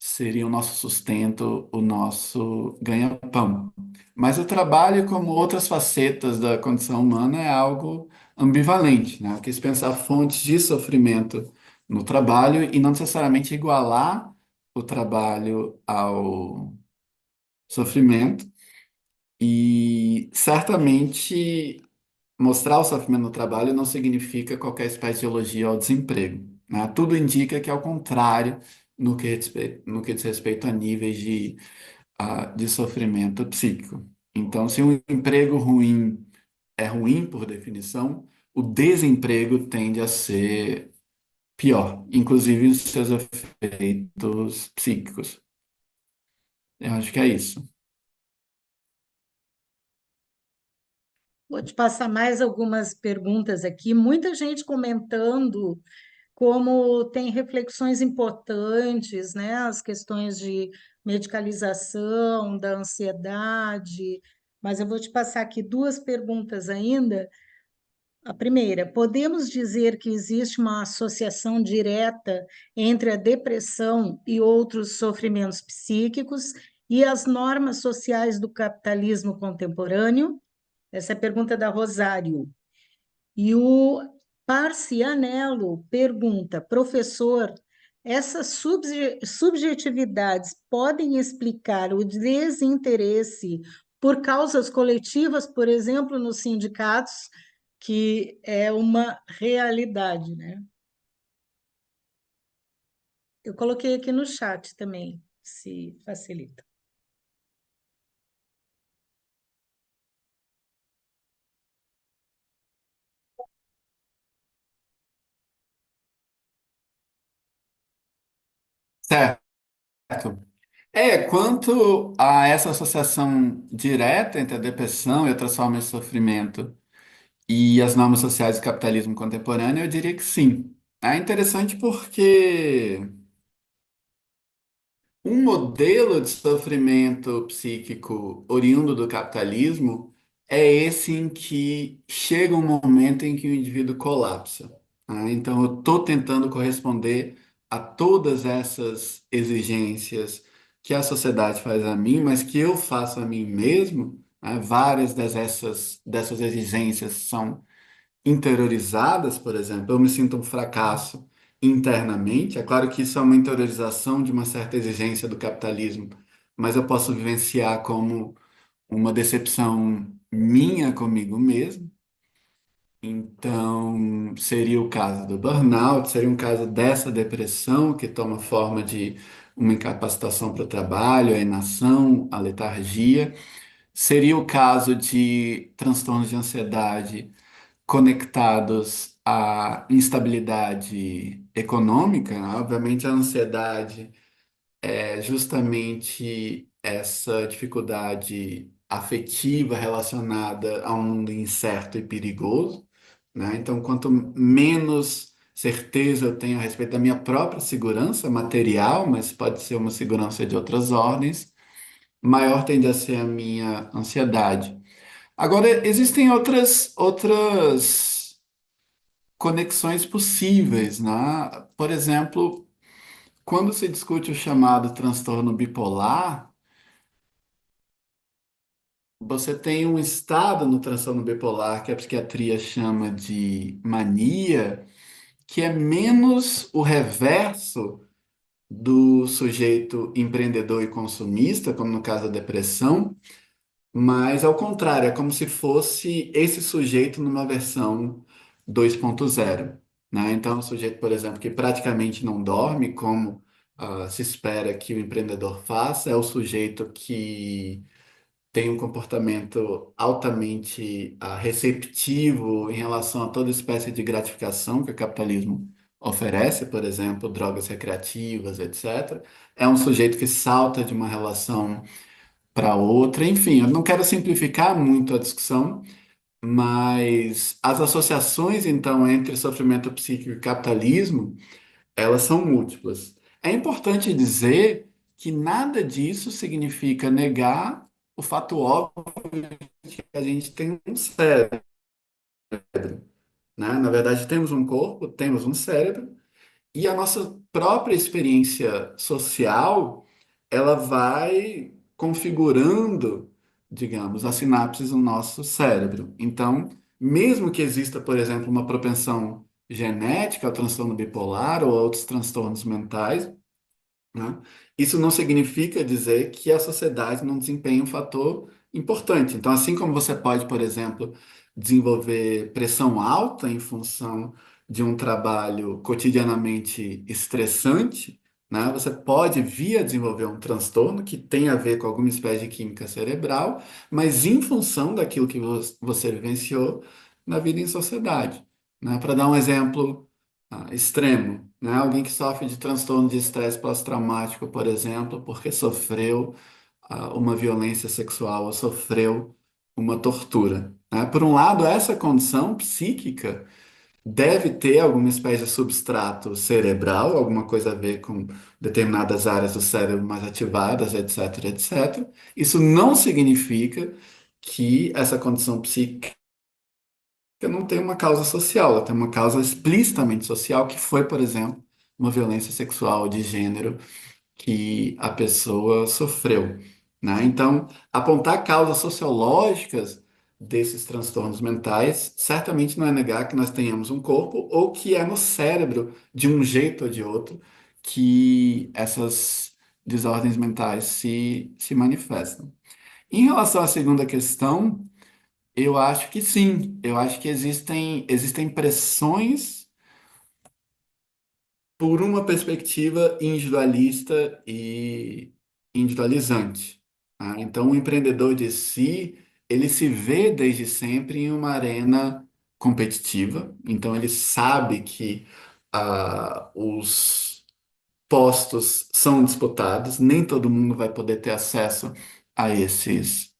seria o nosso sustento, o nosso ganha-pão. Mas o trabalho, como outras facetas da condição humana, é algo ambivalente, né? Eu quis pensar fontes de sofrimento no trabalho e não necessariamente igualar o trabalho ao sofrimento. E certamente mostrar o sofrimento no trabalho não significa qualquer espécie de elogio ao desemprego, né? Tudo indica que é o contrário no que diz respeito a níveis de sofrimento psíquico. Então, se um emprego ruim é ruim por definição, o desemprego tende a ser pior, inclusive os seus efeitos psíquicos. Eu acho que é isso. Vou te passar mais algumas perguntas aqui. Muita gente comentando como tem reflexões importantes, né? As questões de medicalização, da ansiedade. Mas eu vou te passar aqui duas perguntas ainda. A primeira, podemos dizer que existe uma associação direta entre a depressão e outros sofrimentos psíquicos e as normas sociais do capitalismo contemporâneo? Essa é a pergunta da Rosário. E o Parcianello pergunta, professor, essas subjetividades podem explicar o desinteresse por causas coletivas, por exemplo, nos sindicatos, que é uma realidade, né? Eu coloquei aqui no chat também, se facilita. Certo. Quanto a essa associação direta entre a depressão e outras formas de sofrimento e as normas sociais do capitalismo contemporâneo, eu diria que sim. É interessante porque um modelo de sofrimento psíquico oriundo do capitalismo é esse em que chega um momento em que o indivíduo colapsa, né? Então, eu estou tentando corresponder a todas essas exigências que a sociedade faz a mim, mas que eu faço a mim mesmo, né? Várias dessas exigências são interiorizadas, por exemplo, eu me sinto um fracasso internamente. É claro que isso é uma interiorização de uma certa exigência do capitalismo, mas eu posso vivenciar como uma decepção minha comigo mesmo. Então, seria o caso do burnout, seria um caso dessa depressão que toma forma de uma incapacitação para o trabalho, a inação, a letargia. Seria o caso de transtornos de ansiedade conectados à instabilidade econômica, né? Obviamente, a ansiedade é justamente essa dificuldade afetiva relacionada a um mundo incerto e perigoso, né? Então, quanto menos certeza eu tenho a respeito da minha própria segurança material, mas pode ser uma segurança de outras ordens, maior tende a ser a minha ansiedade. Agora, existem outras conexões possíveis, né? Por exemplo, quando se discute o chamado transtorno bipolar, você tem um estado no transtorno bipolar que a psiquiatria chama de mania, que é menos o reverso do sujeito empreendedor e consumista, como no caso da depressão, mas ao contrário, é como se fosse esse sujeito numa versão 2.0, né? Então, o sujeito, por exemplo, que praticamente não dorme, como se espera que o empreendedor faça, é o sujeito que tem um comportamento altamente receptivo em relação a toda espécie de gratificação que o capitalismo oferece, por exemplo, drogas recreativas, etc. É um sujeito que salta de uma relação para outra. Enfim, eu não quero simplificar muito a discussão, mas as associações, então, entre sofrimento psíquico e capitalismo, elas são múltiplas. É importante dizer que nada disso significa negar o fato óbvio que a gente tem um cérebro, né? Na verdade, temos um corpo, temos um cérebro, e a nossa própria experiência social, ela vai configurando, digamos, as sinapses no nosso cérebro. Então, mesmo que exista, por exemplo, uma propensão genética ao transtorno bipolar ou a outros transtornos mentais, né? Isso não significa dizer que a sociedade não desempenha um fator importante. Então, assim como você pode, por exemplo, desenvolver pressão alta em função de um trabalho cotidianamente estressante, né? Você pode vir a desenvolver um transtorno que tem a ver com alguma espécie de química cerebral, mas em função daquilo que você vivenciou na vida em sociedade, né? Para dar um exemplo extremo, né? Alguém que sofre de transtorno de estresse pós-traumático, por exemplo, porque sofreu uma violência sexual ou sofreu uma tortura, né? Por um lado, essa condição psíquica deve ter alguma espécie de substrato cerebral, alguma coisa a ver com determinadas áreas do cérebro mais ativadas, etc, etc. Isso não significa que essa condição psíquica não tem uma causa social, ela tem uma causa explicitamente social, que foi, por exemplo, uma violência sexual de gênero que a pessoa sofreu, né? Então, apontar causas sociológicas desses transtornos mentais certamente não é negar que nós tenhamos um corpo ou que é no cérebro, de um jeito ou de outro, que essas desordens mentais se manifestam. Em relação à segunda questão, eu acho que sim. Eu acho que existem pressões por uma perspectiva individualista e individualizante, tá? Então, o empreendedor de si, ele se vê desde sempre em uma arena competitiva. Então, ele sabe que os postos são disputados, nem todo mundo vai poder ter acesso a esses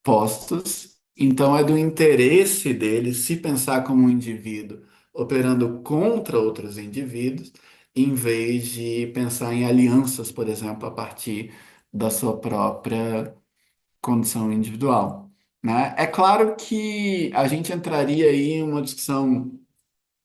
postos. Então, é do interesse dele se pensar como um indivíduo operando contra outros indivíduos, em vez de pensar em alianças, por exemplo, a partir da sua própria condição individual, né? É claro que a gente entraria aí em uma discussão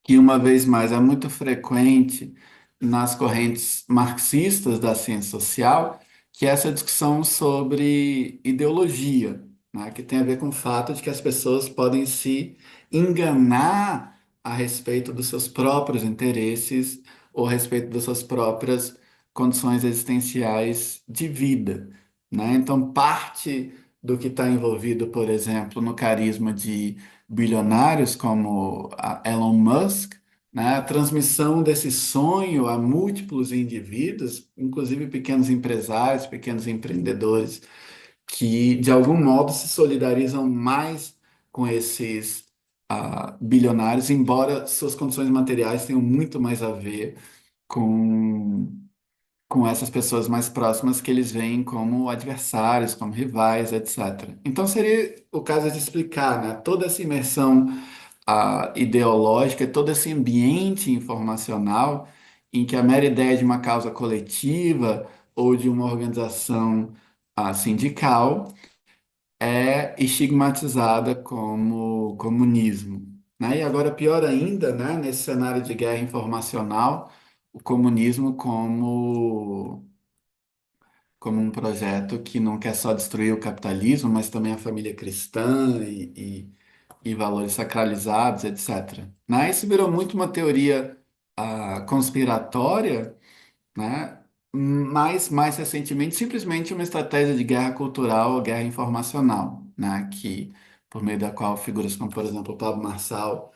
que, uma vez mais, é muito frequente nas correntes marxistas da ciência social, que é essa discussão sobre ideologia, né, que tem a ver com o fato de que as pessoas podem se enganar a respeito dos seus próprios interesses ou a respeito das suas próprias condições existenciais de vida, né? Então, parte do que está envolvido, por exemplo, no carisma de bilionários como a Elon Musk, né, a transmissão desse sonho a múltiplos indivíduos, inclusive pequenos empresários, pequenos empreendedores, que de algum modo se solidarizam mais com esses bilionários, embora suas condições materiais tenham muito mais a ver com essas pessoas mais próximas que eles veem como adversários, como rivais, etc. Então seria o caso de explicar, né, toda essa imersão ideológica, todo esse ambiente informacional em que a mera ideia de uma causa coletiva ou de uma organização sindical é estigmatizada como comunismo, né? E agora, pior ainda, né, nesse cenário de guerra informacional, o comunismo como um projeto que não quer só destruir o capitalismo, mas também a família cristã e valores sacralizados, etc. Né? Isso virou muito uma teoria conspiratória, né? Mas mais recentemente simplesmente uma estratégia de guerra cultural ou guerra informacional. né, que por meio da qual figuras como, por exemplo, o Pablo Marçal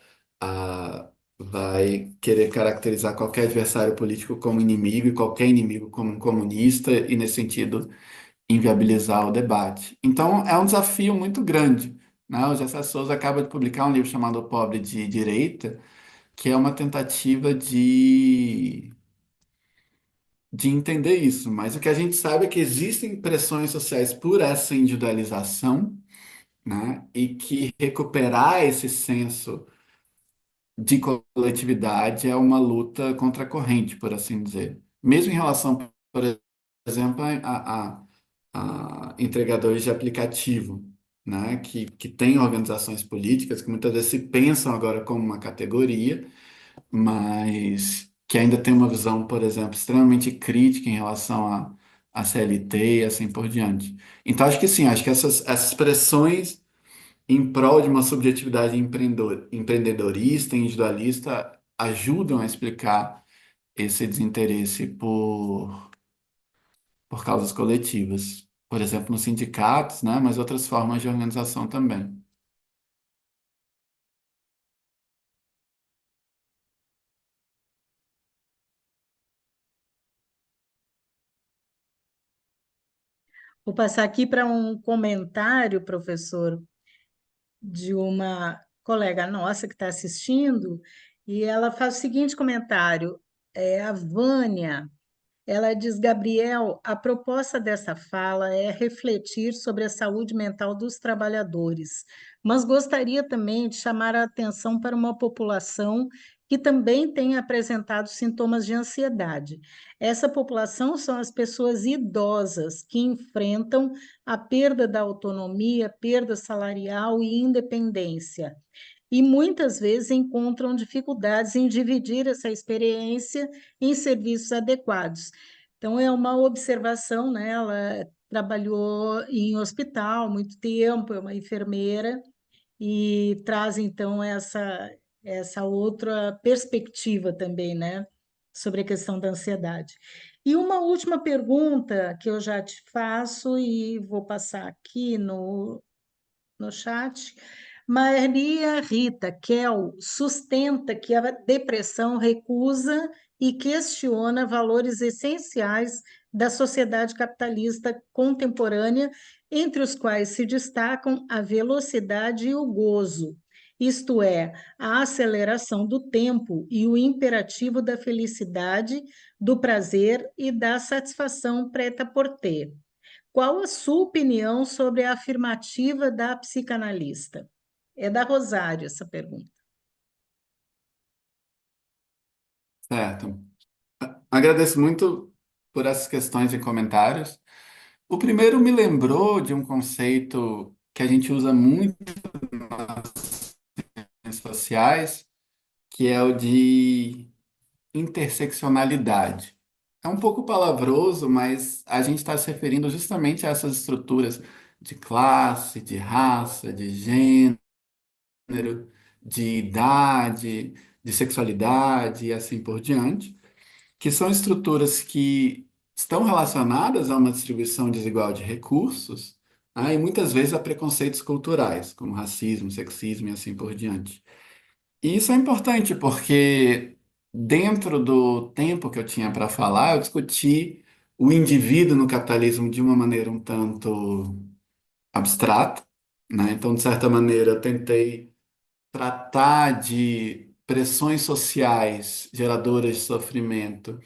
vai querer caracterizar qualquer adversário político como inimigo e qualquer inimigo como um comunista, e, nesse sentido, inviabilizar o debate. Então, é um desafio muito grande, né? O José Souza acaba de publicar um livro chamado O Pobre de Direita, que é uma tentativa de entender isso. Mas o que a gente sabe é que existem pressões sociais por essa individualização, né? E que recuperar esse senso de coletividade é uma luta contra a corrente, por assim dizer. Mesmo em relação, por exemplo, a entregadores de aplicativo, né, que têm organizações políticas que muitas vezes se pensam agora como uma categoria, mas que ainda tem uma visão, por exemplo, extremamente crítica em relação à CLT e assim por diante. Então, acho que sim, acho que essas pressões em prol de uma subjetividade empreendedorista, individualista, ajudam a explicar esse desinteresse por causas coletivas. Por exemplo, nos sindicatos, né, mas outras formas de organização também. Vou passar aqui para um comentário, professor, de uma colega nossa que está assistindo, e ela faz o seguinte comentário: a Vânia. Ela diz, Gabriel, a proposta dessa fala é refletir sobre a saúde mental dos trabalhadores, mas gostaria também de chamar a atenção para uma população que também tem apresentado sintomas de ansiedade. Essa população são as pessoas idosas que enfrentam a perda da autonomia, perda salarial e independência e muitas vezes encontram dificuldades em dividir essa experiência em serviços adequados. Então, é uma observação, né? Ela trabalhou em hospital muito tempo, é uma enfermeira, e traz, então, essa outra perspectiva também, né? Sobre a questão da ansiedade. E uma última pergunta que eu já te faço, e vou passar aqui no chat. Maria Rita Kel sustenta que a depressão recusa e questiona valores essenciais da sociedade capitalista contemporânea, entre os quais se destacam a velocidade e o gozo, isto é, a aceleração do tempo e o imperativo da felicidade, do prazer e da satisfação preta-por-ter. Qual a sua opinião sobre a afirmativa da psicanalista? É da Rosário essa pergunta. Certo. Agradeço muito por essas questões e comentários. O primeiro me lembrou de um conceito que a gente usa muito nas ciências sociais, que é o de interseccionalidade. É um pouco palavroso, mas a gente está se referindo justamente a essas estruturas de classe, de raça, de gênero, de idade, de sexualidade e assim por diante, que são estruturas que estão relacionadas a uma distribuição desigual de recursos, né, e muitas vezes a preconceitos culturais, como racismo, sexismo e assim por diante. E isso é importante porque, dentro do tempo que eu tinha para falar, eu discuti o indivíduo no capitalismo de uma maneira um tanto abstrata, né? Então, de certa maneira, eu tentei tratar de pressões sociais geradoras de sofrimento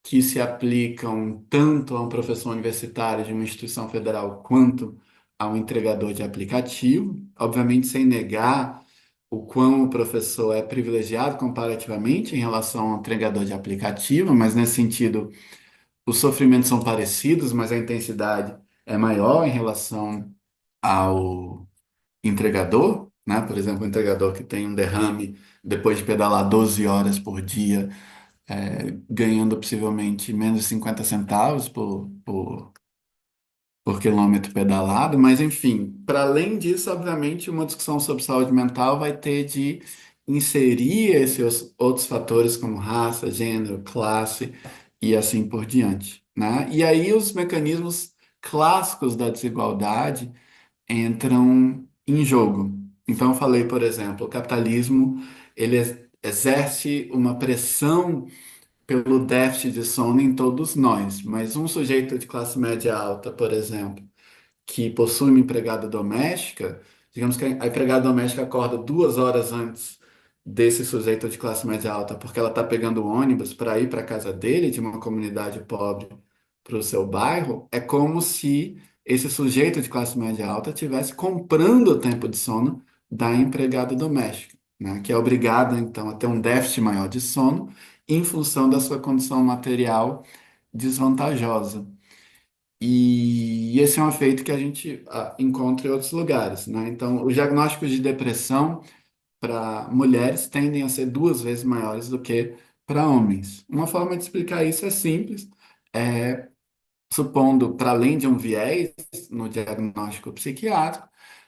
que se aplicam tanto a um professor universitário de uma instituição federal quanto a um entregador de aplicativo, obviamente sem negar o quão o professor é privilegiado comparativamente em relação ao entregador de aplicativo, mas nesse sentido os sofrimentos são parecidos, mas a intensidade é maior em relação ao entregador, né? Por exemplo, o entregador que tem um derrame depois de pedalar 12 horas por dia, ganhando possivelmente menos de 50 centavos por quilômetro pedalado, mas enfim, para além disso, obviamente, uma discussão sobre saúde mental vai ter de inserir esses outros fatores como raça, gênero, classe e assim por diante, né? E aí os mecanismos clássicos da desigualdade entram em jogo. Então, eu falei, por exemplo, o capitalismo ele exerce uma pressão pelo déficit de sono em todos nós, mas um sujeito de classe média alta, por exemplo, que possui uma empregada doméstica, digamos que a empregada doméstica acorda 2 horas antes desse sujeito de classe média alta, porque ela está pegando o ônibus para ir para a casa dele, de uma comunidade pobre, para o seu bairro, é como se esse sujeito de classe média alta estivesse comprando o tempo de sono da empregada doméstica, né? Que é obrigada, então, a ter um déficit maior de sono em função da sua condição material desvantajosa. E esse é um efeito que a gente encontra em outros lugares, né? Então, os diagnósticos de depressão para mulheres tendem a ser 2 vezes maiores do que para homens. Uma forma de explicar isso é simples, é, supondo, para além de um viés no diagnóstico psiquiátrico,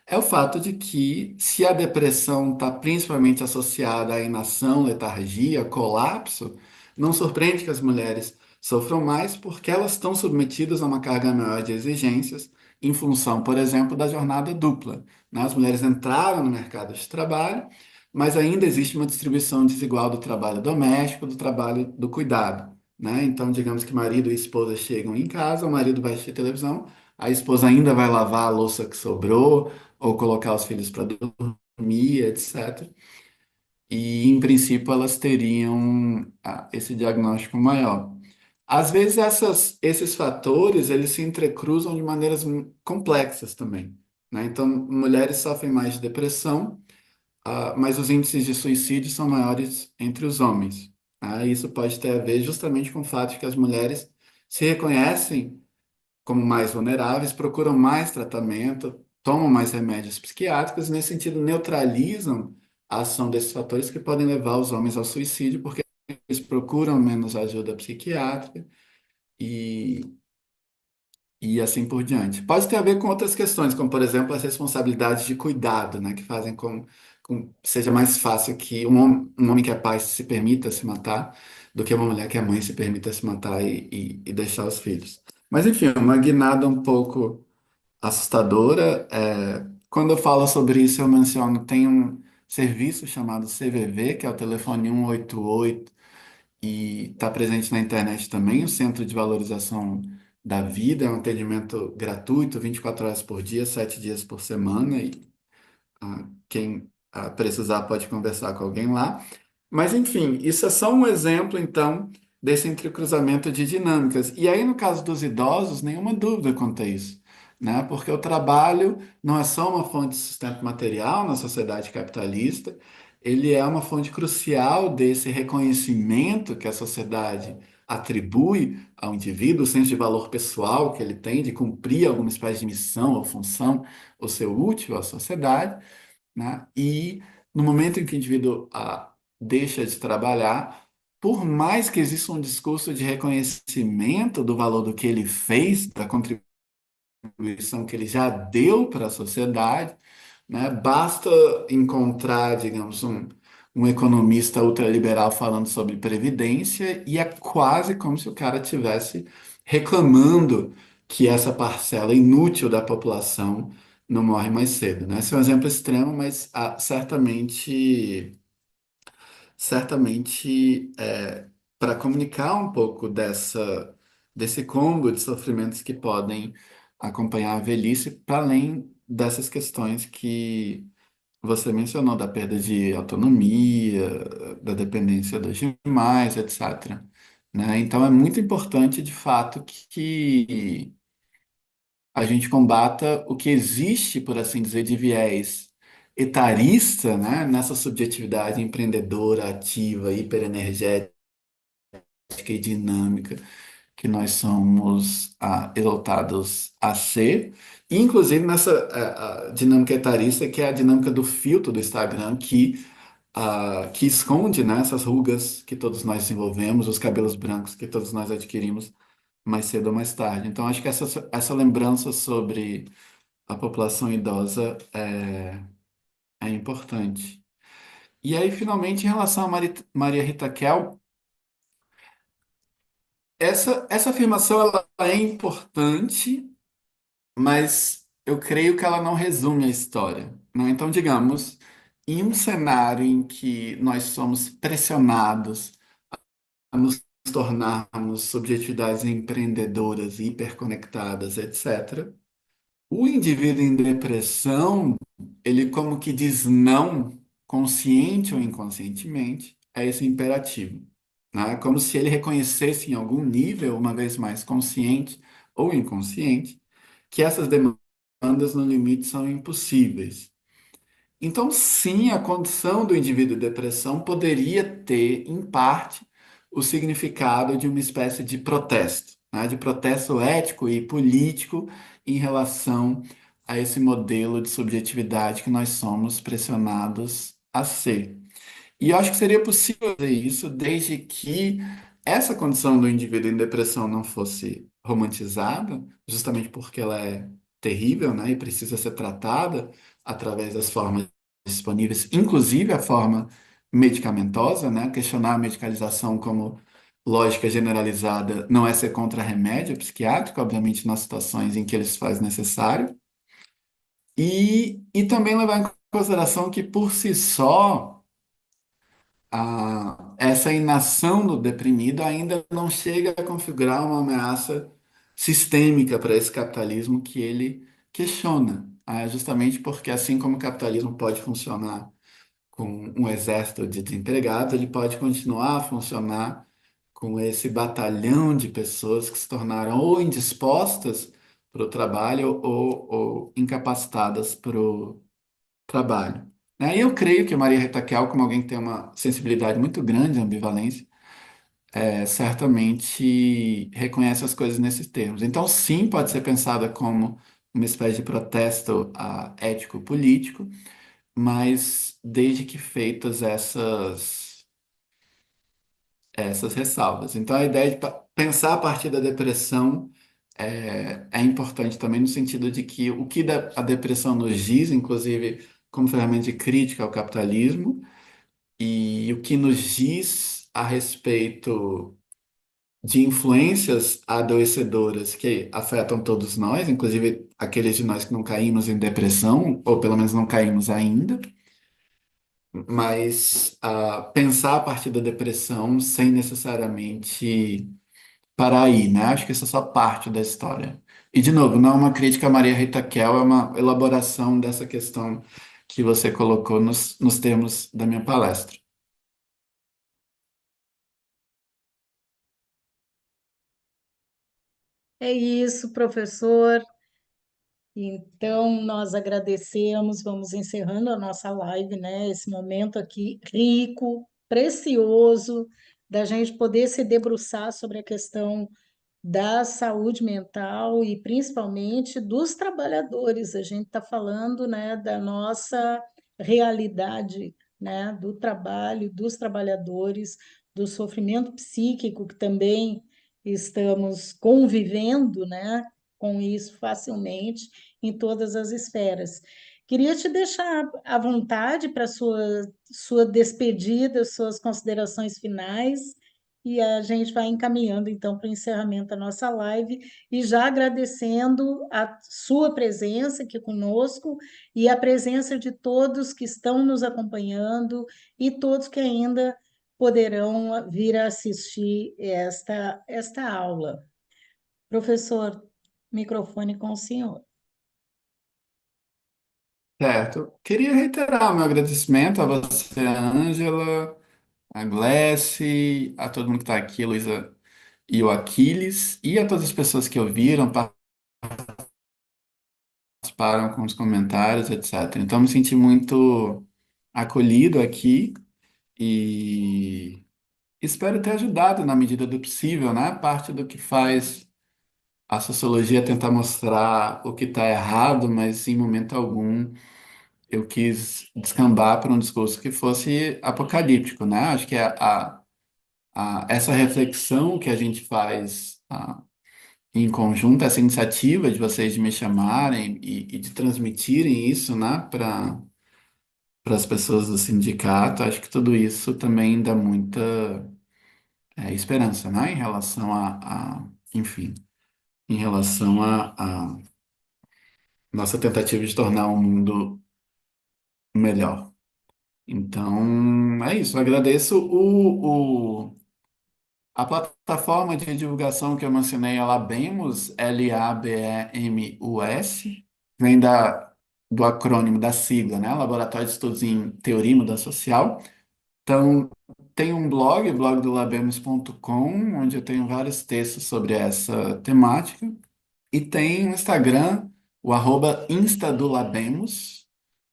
é o fato de que, se a depressão está principalmente associada à inação, letargia, colapso, não surpreende que as mulheres sofram mais porque elas estão submetidas a uma carga maior de exigências em função, por exemplo, da jornada dupla, né? As mulheres entraram no mercado de trabalho, mas ainda existe uma distribuição desigual do trabalho doméstico, do trabalho do cuidado, né? Então, digamos que marido e esposa chegam em casa, o marido vai assistir televisão, a esposa ainda vai lavar a louça que sobrou, ou colocar os filhos para dormir, etc. E, em princípio, elas teriam esse diagnóstico maior. Às vezes, esses fatores, eles se entrecruzam de maneiras complexas também, né? Então, mulheres sofrem mais de depressão, mas os índices de suicídio são maiores entre os homens. Isso pode ter a ver justamente com o fato de que as mulheres se reconhecem como mais vulneráveis, procuram mais tratamento, tomam mais remédios psiquiátricos, e nesse sentido neutralizam a ação desses fatores que podem levar os homens ao suicídio, porque eles procuram menos ajuda psiquiátrica e, e assim por diante. Pode ter a ver com outras questões, como, por exemplo, as responsabilidades de cuidado, né, que fazem com que seja mais fácil que um homem que é pai se permita se matar do que uma mulher que é mãe se permita se matar e deixar os filhos. Mas, enfim, uma guinada um pouco assustadora. Quando eu falo sobre isso, eu menciono, tem um serviço chamado CVV, que é o telefone 188, e está presente na internet também, o Centro de Valorização da Vida, é um atendimento gratuito, 24 horas por dia, 7 dias por semana, e quem precisar pode conversar com alguém lá. Mas, enfim, isso é só um exemplo, então, desse entrecruzamento de dinâmicas. E aí, no caso dos idosos, nenhuma dúvida quanto a isso, né? Porque o trabalho não é só uma fonte de sustento material na sociedade capitalista, ele é uma fonte crucial desse reconhecimento que a sociedade atribui ao indivíduo, o senso de valor pessoal que ele tem de cumprir alguma espécie de missão ou função, ou ser útil à sociedade, né? E no momento em que o indivíduo deixa de trabalhar, por mais que exista um discurso de reconhecimento do valor do que ele fez, da contribuição que ele já deu para a sociedade, né? Basta encontrar, digamos, um economista ultraliberal falando sobre previdência e é quase como se o cara tivesse reclamando que essa parcela inútil da população não morre mais cedo, né? Esse é um exemplo extremo, mas certamente para comunicar um pouco desse combo de sofrimentos que podem acompanhar a velhice, para além dessas questões que você mencionou, da perda de autonomia, da dependência dos demais, etc. Né? Então é muito importante, de fato, que a gente combata o que existe, por assim dizer, de viés etarista, né? Nessa subjetividade empreendedora, ativa, hiperenergética e dinâmica que nós somos exaltados a ser, e inclusive nessa a dinâmica etarista, que é a dinâmica do filtro do Instagram, que esconde, né, essas rugas que todos nós desenvolvemos, os cabelos brancos que todos nós adquirimos mais cedo ou mais tarde. Então, acho que essa lembrança sobre a população idosa é importante. E aí, finalmente, em relação a Maria Rita Kell, essa afirmação ela é importante, mas eu creio que ela não resume a história, né? Então, digamos, em um cenário em que nós somos pressionados a nos tornarmos subjetividades empreendedoras, hiperconectadas, etc., o indivíduo em depressão, ele como que diz não, consciente ou inconscientemente, a esse imperativo, né? Como se ele reconhecesse em algum nível, uma vez mais consciente ou inconsciente, que essas demandas no limite são impossíveis. Então, sim, a condição do indivíduo em depressão poderia ter, em parte, o significado de uma espécie de protesto, né? De protesto ético e político em relação a esse modelo de subjetividade que nós somos pressionados a ser. E eu acho que seria possível fazer isso desde que essa condição do indivíduo em depressão não fosse romantizada, justamente porque ela é terrível, né, e precisa ser tratada através das formas disponíveis, inclusive a forma medicamentosa, né, questionar a medicalização como lógica generalizada não é ser contra remédio psiquiátrico, obviamente nas situações em que ele se faz necessário, e também levar em consideração que por si só essa inação do deprimido ainda não chega a configurar uma ameaça sistêmica para esse capitalismo que ele questiona. Justamente porque, assim como o capitalismo pode funcionar com um exército de desempregados, ele pode continuar a funcionar com esse batalhão de pessoas que se tornaram ou indispostas para o trabalho ou incapacitadas para o trabalho. Né? E eu creio que Maria Rita Kell, como alguém que tem uma sensibilidade muito grande à ambivalência, certamente reconhece as coisas nesses termos. Então, sim, pode ser pensada como uma espécie de protesto ético-político, mas desde que feitas essas ressalvas. Então, a ideia de pensar a partir da depressão é importante também no sentido de que o que a depressão nos diz, inclusive como ferramenta de crítica ao capitalismo, e o que nos diz a respeito de influências adoecedoras que afetam todos nós, inclusive aqueles de nós que não caímos em depressão, ou pelo menos não caímos ainda, mas pensar a partir da depressão sem necessariamente parar aí, né? Acho que isso é só parte da história. E, de novo, não é uma crítica a Maria Rita Kell, é uma elaboração dessa questão que você colocou nos termos da minha palestra. É isso, professor. Então, nós agradecemos, vamos encerrando a nossa live, né? Esse momento aqui rico, precioso, da gente poder se debruçar sobre a questão da saúde mental e principalmente dos trabalhadores. A gente está falando, né, da nossa realidade, né, do trabalho, dos trabalhadores, do sofrimento psíquico que também estamos convivendo, né, com isso facilmente em todas as esferas. Queria te deixar à vontade para sua despedida, suas considerações finais e a gente vai encaminhando então para o encerramento da nossa live e já agradecendo a sua presença aqui conosco e a presença de todos que estão nos acompanhando e todos que ainda poderão vir a assistir esta aula. Professor, microfone com o senhor. Certo. Queria reiterar o meu agradecimento a você, Ângela, a Gleice, a todo mundo que está aqui, Luísa e o Aquiles, e a todas as pessoas que ouviram, participaram com os comentários, etc. Então, me senti muito acolhido aqui e espero ter ajudado na medida do possível, né? Parte do que faz a sociologia é tentar mostrar o que está errado, mas em momento algum eu quis descambar para um discurso que fosse apocalíptico, né? Acho que essa reflexão que a gente faz em conjunto, essa iniciativa de vocês de me chamarem e de transmitirem isso, né, para as pessoas do sindicato, acho que tudo isso também dá muita esperança, né, em relação enfim, em relação nossa tentativa de tornar o mundo melhor. Então, é isso. Eu agradeço a plataforma de divulgação que eu mencionei, a Labemos, Labemus, vem do acrônimo, da sigla, né? Laboratório de Estudos em Teoria e Mudança Social. Então, tem um blog do labemos.com, onde eu tenho vários textos sobre essa temática. E tem um Instagram, o @instadolabemos,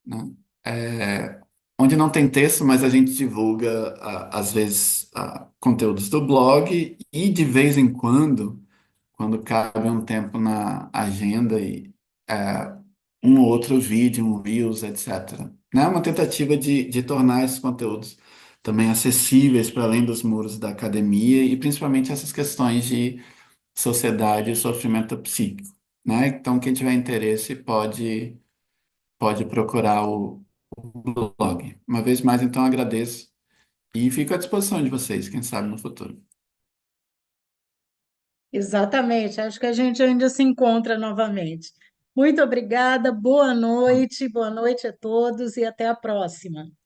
né? É, onde não tem texto, mas a gente divulga, às vezes, conteúdos do blog e, de vez em quando cabe um tempo na agenda, é, um ou outro vídeo, um Reels, etc. Né? Uma tentativa de tornar esses conteúdos também acessíveis para além dos muros da academia e principalmente essas questões de sociedade e sofrimento psíquico. Né? Então, quem tiver interesse pode procurar o blog. Uma vez mais, então, agradeço e fico à disposição de vocês, quem sabe no futuro. Exatamente, acho que a gente ainda se encontra novamente. Muito obrigada, boa noite a todos e até a próxima.